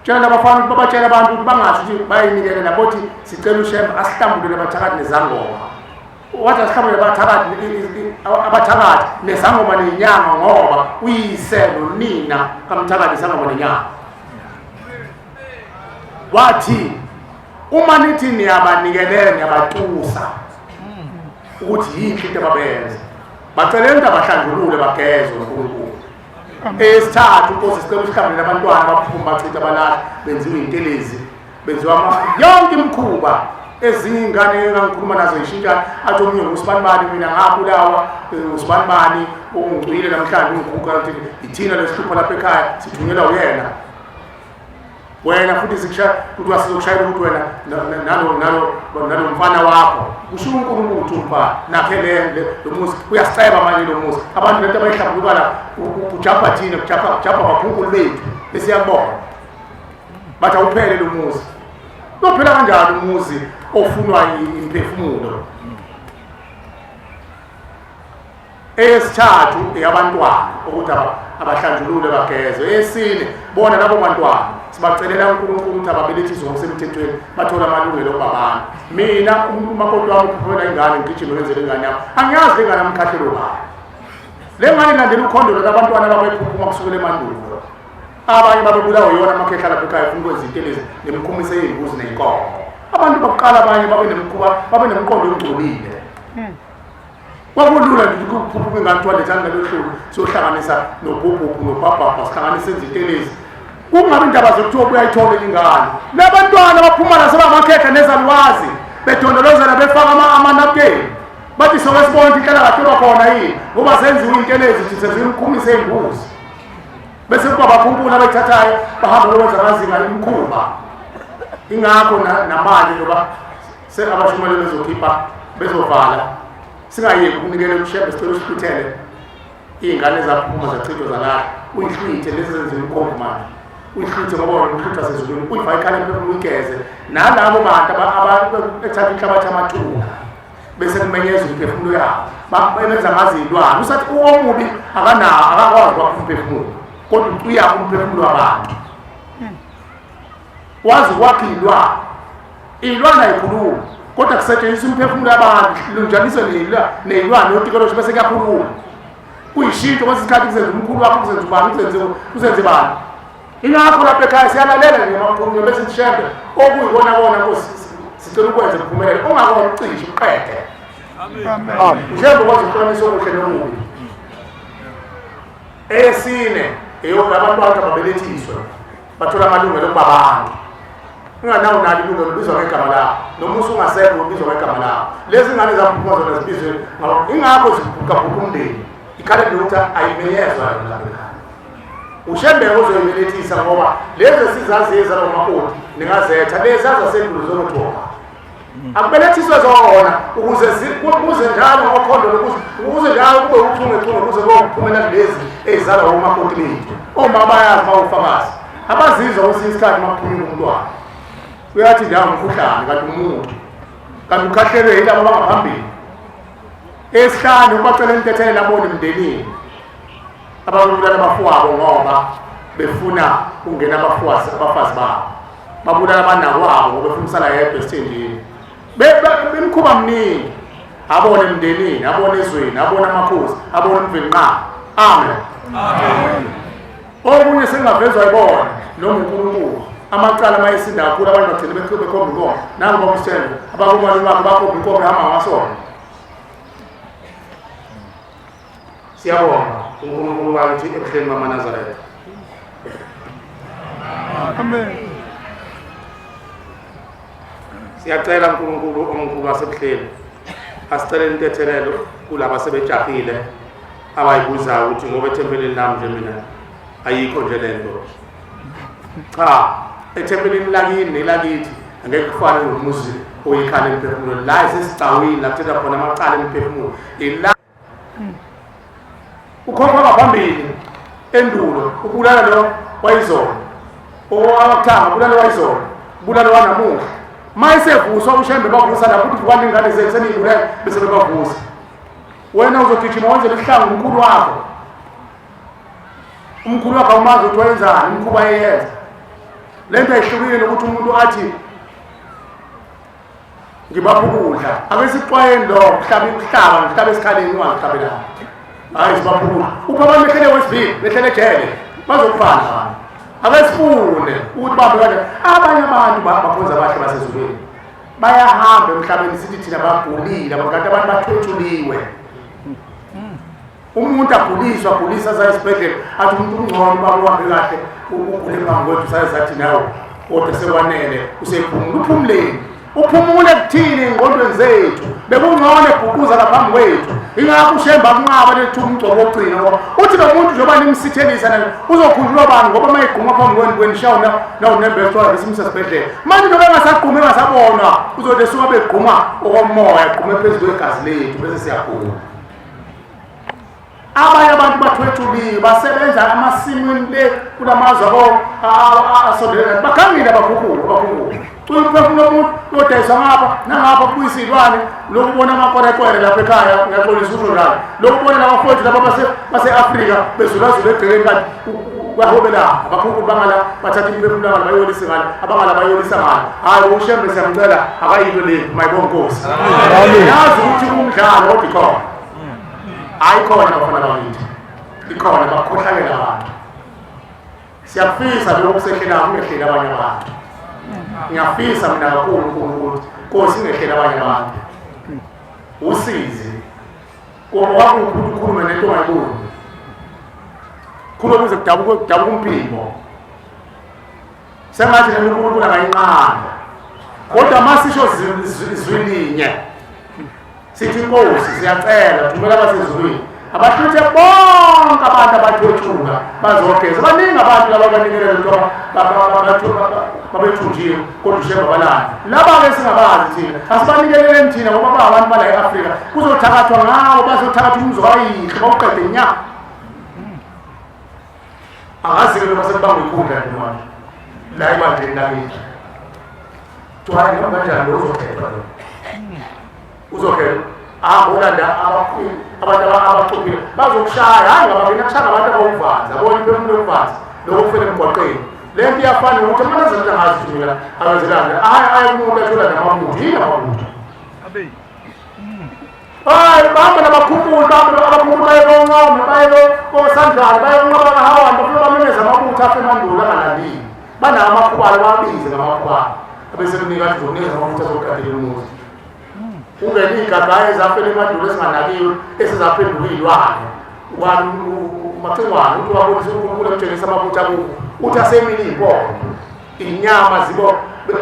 tshela abafana babatshela abantu ukuthi bangasho ukuthi bayinikelela bothi sicela ushembe asihlambulele abathakathi nezangoma wathi asihlambulele abathakathi nezangoma nenyanga ngoba uyiselo nina kamthakathi sangoma nenyanga wathi uma nithi niyabanikelela niyabatusa ukuthi yinhle into ababenza bacela into abahlandlulule bagezwe uNkulunkulu esithathu inkosi sicela usihlambulele abantwana baphuma bachitha balala benziwe intelezi benziwa yonke imikhuba ezinye ingane engikhuluma nazo ishintshana athi omunye ngusibanibani mina ngabulawa usibanibani ungcwile namhlanje ungiguga ukuthi ithina lesihlupho lapha ekhaya sithunyelwa uyena wena futhi sikushaya ukuthi wasizokushayela ukuthi wena nalo mfana wakho kusho uNkulunkulu ukuthi umfana naphele lo muzi uyasiceba manje lo muzi abantu lento abayihlambuluka la ujapha thina ujapha abakhunkulu bethu esiyabona bathi awuphele lo muzi lophela kanjalo umuzi ofunwa imphefumulo esithathu eyabantwana ukuthi abahlanjulule bageze esine bona labo bantwana sibacelela uNkulunkulu ukuthi ababelethisi ngokusemthethweni bathola amalungelo okubabantu. Mina umakoti wami uphumela ingane ngigijime ngenzele ingane yami angiyazi ingane amkhahlelo bani le ngane ilandela ukhondolo labantwana abayiphuphuma kusukela emandulo abanye babebulawa yona amakhehla lapha ekhaya ufuna ukwenza into lezi nemikhumiso yezimbuzi nenkomo abantu baqala abanye babe nemqondo ongcolile kwakulula nje ukuphupha ingane twalethana nalohlulu sohlanganisa nobhubhubhu nobhabhabha sihlanganisa izinto lezi kungabe indaba zokuthiwa uyayithola ingane labantwana baphuma la sebamakhehla nezalwazi bedondolozela befaka amanapukeni bathi sokwesibonda inhlala kahlolwa khona yini ngoba zenziwe into lezi ukuthi sezimkhumise imbuzi bese kuba bakhumbula bethathayo bahamba lokwenza amazinga imkhuba ingakho namanje ngoba abashumele bezokhipha bezovala singayeki ukunikela ushebe sicela usiphuthele iy'ngane ezaphuma zachithwa zalala uyihlwithe lezi zenziwe imkhombo manje uyihlwithe ngoba wona umhlutha sezulwini uyifake ikhala emphefumulweni uyigeze nalabo bantu ethatha inhlabathi amathuna bese kumenyezwa imphefumulo yabo benza ngazi iy'lwane usathi omubi akakwazi kwakho umphefumulo kodwa uyakho umphefumulo wabantu wazi ukwakha iy'lwane ayikhulumi kodwa kusetshenziswa umphefumulo yabantu lunjaniswe ney'lwane yotikolosho bese kuyakhuluma kuyishintsho kwesinye isikhathi kuzenza umkhulu wakho kuzenza ubani kuzenze bani ingakho lapha ekhaya siyalalela nje amakhulunywa bese sishembe okuyibona sicela ukwenza kuphumelele ungakona ucishe uqede njembe kwazi ukuhlukanisa okuhle nomubi. Eyesine eyokabantwana babelethiswe bathola amalungelo okuba abantu unganawo nalo ilungelo libizwa ngegama lakho nomusa ungasekho ubizwa ngegama lakho lezi ngane zaphuma zona zibizwe ingakho zibhukabhuka umndeni ikhale ukuthi ayimenyezwa lapha ekhaya ushembeke uzoyibelethisa ngoba lezi sizazi ezalo makoti ningazetha lezi zasendulo zokuthoka akubelethiswe zona ukuze njalo ngokhondolo ukuze njalo kube uchungechunge ukuze kuyophumela lezi ezala omakoti bethu oma bayazi bawufakazi abazizwa kwesinye isikhathi makuphumile umntwana uyathi ndawo umkhuhlane kanti umuntu kanti ukhahlelwe yilabo abangaphambili. Esihlanu ubacela intethele abone emndenini ababulala abafowabo ngoba befuna ungena abafazi babo babulala abanakwabo ngoba befuna usala yedwa esithenjini bemkhuba mningi abone emndenini abone ezweni abone amakhosi abone umvenqa. Amen. Okunye sengavezwa yibona noma uNkulunkulu amacala mayesinda kakhulu abantu bagcine bekhomba inkomo nabo bakusitshela abakumalini bakho bakhomba inkomo ehamba ngasona. Siyabonga uNkulunkulu wakithi ebuhleni bamaNazaretha. Amen. Siyacela uNkulunkulu omkhulu wasebuhleni asicele intethelelo kulabo sebejahile abayibuzayo ukuthi ngoba ethempelini lami nje mina ayikho nje lento. Cha, ethempelini lakini nelakithi angeke kufane nomuzi oyikhala emphefumulo la isesicawini la kuthetha khona amacala emphefumulo ila ukhokha ngaphambili endulo ubulala lo wayizona owathanga ubulala wayizona ubulala wanamuhla mayisevuswa ushembe bavusa lapho ukuthi kwani ingane zethu seniyibulala bese bebavusa wena uzogijima wenze lihlangu umkhulu wakho umazi ukuthi wenzani umkhuba eyenza lento ayihlukile nokuthi umuntu athi ngibapha ukudla abesixwayeni lo mhlaba esikhaleni ungazihlabelanga hayi sibapha ukudla upha abantu behlele wesibili behlele ejele bazokufana abesifune ukuthi bahambe kanjani. Abanye abantu bakhonza abahle basezulwini bayahamba emhlabeni sithi thina bagulile abantu bathwethuliwe. Umuntu agulisa aza esibhedlela athi umuntu ungcono bakuhambe kahle ugule phambi kwethu sayezathi nawe kodwa sekwanele usephumula uphumuleni uphumule kuthini engqondweni zethu bekungcono ebhukuza laphambi kwethu ingakho ushemba kunqaba lethu umgcobo ogcina ngoba uthi lo muntu njengoba nimsithelisa naye uzokhunjulwa bani ngoba mayigquma phambi kwenishawu nawunembestwa besimisa esibhedlela manje noma engasagquma engasabonwa uzothi esuka begquma okomoya egqume phezu kwegazi lethu bese siyagula. Abanye abantu bathwethuliwe basebenza amasimini le kulamazwe abo asondelene bakhangile abakhukulu umphefumulo womuntu lodayisa ngapha nangapha kubuyisa iy'lwane lokubona amakorekwere lapha ekhaya ngiyaxolisa usho njalo lokubona labafowethu laba base-Afrika bezulazula egcekeni kanti kwahobela abakhulu bangala bathatha imphefumulo ngala bayolisa ngala abangala bayolisa ngala hayi ushembe siyamcela akayibe le mayibonke Nkosi yazi ukuthi umdlalo kodwa ikhona ayikhona bafana bakithi ikhona bakhohlakela abantu siyafisa lokho kusehlela kungehlela abanye abantu ngiyafisa mina kakhulu ukuthi Nkosi ingehlela abanye abantu usize ngoba ukukhuluma nento mayibona kulo kuze kudabuka umphimbo sengathi uNkulunkulu akayincane kodwa masisho izwilinye sithi Nkosi siyacela thumela abasezulwini abahluthe bonke abantu abathothuka bazogeza baningi abantu laba abanikele lento babethunjiwe kodwa ushemba balana laba-ke singabazi thina asibanikeleleni thina ngoba abantu bala e-Afrika kuzothakathwa ngawo bazothakatha umzwayihle bawuqede inyama angazi-ke lokho sekubanga ikhundla ntimanje la ebandleni lakithi twali noma kanjani lo uzokhethwa lo uzokhethwa ulanda abantu abaxuphile bazokushaya hayi ngabangena kushaya abantu abawuvanza abona imphefumulo yokuvanza lokho kufele emgwaqeni le nto iyafana ukuthi amanazana angazi ukuthi mina abenzelani hayi umuntu athola namabutho yini amabutho hayi bahamba nabakhumbuli abakhumuli bayekoncome bayekosandlane bayekonqoba ngahawani bafike bameneza amabutho afe emandulo angalandini banawo amakhubalo babize ngamakhubalo abesekunika athi zokunikeza amabutho azokukadela umuzi ungeni igagaya ezafela emandulo ezinganakiwe esezaphenduka iy'lwane umacengwane uthi wabonisa uNkulunkulu emtshengisa amabutho akubo uthi asemile iy'mpondo iy'nyama zibo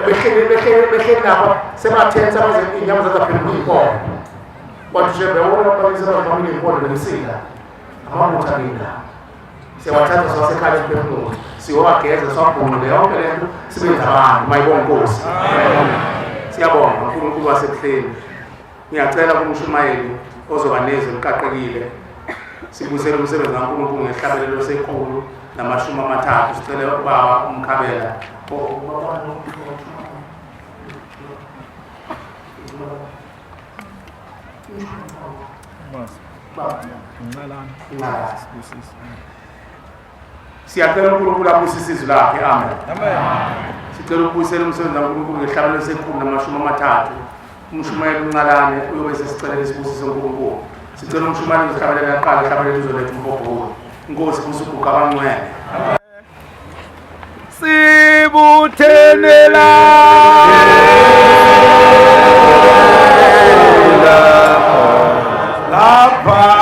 behleli lapha sebathensa baze iy'nyama zazaphenduka iy'mpondo wathi shembe wona bakise bavamile iy'mpondo nemsila amabutho akila siyawathatha siwasekhaya emphefumulo siwageza siwabhunule yonke le nto sibenza abantu mayibonke Nkosi siyabonga uNkulunkulu wasekuhleni ngiyacela kumshumayeli ozoba nezwi eliqaqekile sibusele umsebenzi kaNkulunkulu ngehlabelelo sekhulu nama-30 sicele ubaba umkhabela siyacela uNkulunkulu abusise izwi lakhe amen sicela ukubuyisela umsebenzi kaNkulunkulu ngehlabelelo sekhulu nama-30 umshumayeli umncalane uyobe sesicelele sibusise uNkulunkulu sicela umshumayeli uzihlabelela aqala ihlabelela izoletha umbhobholo Nkosi kusuguga abangcwele sibuthenela lapha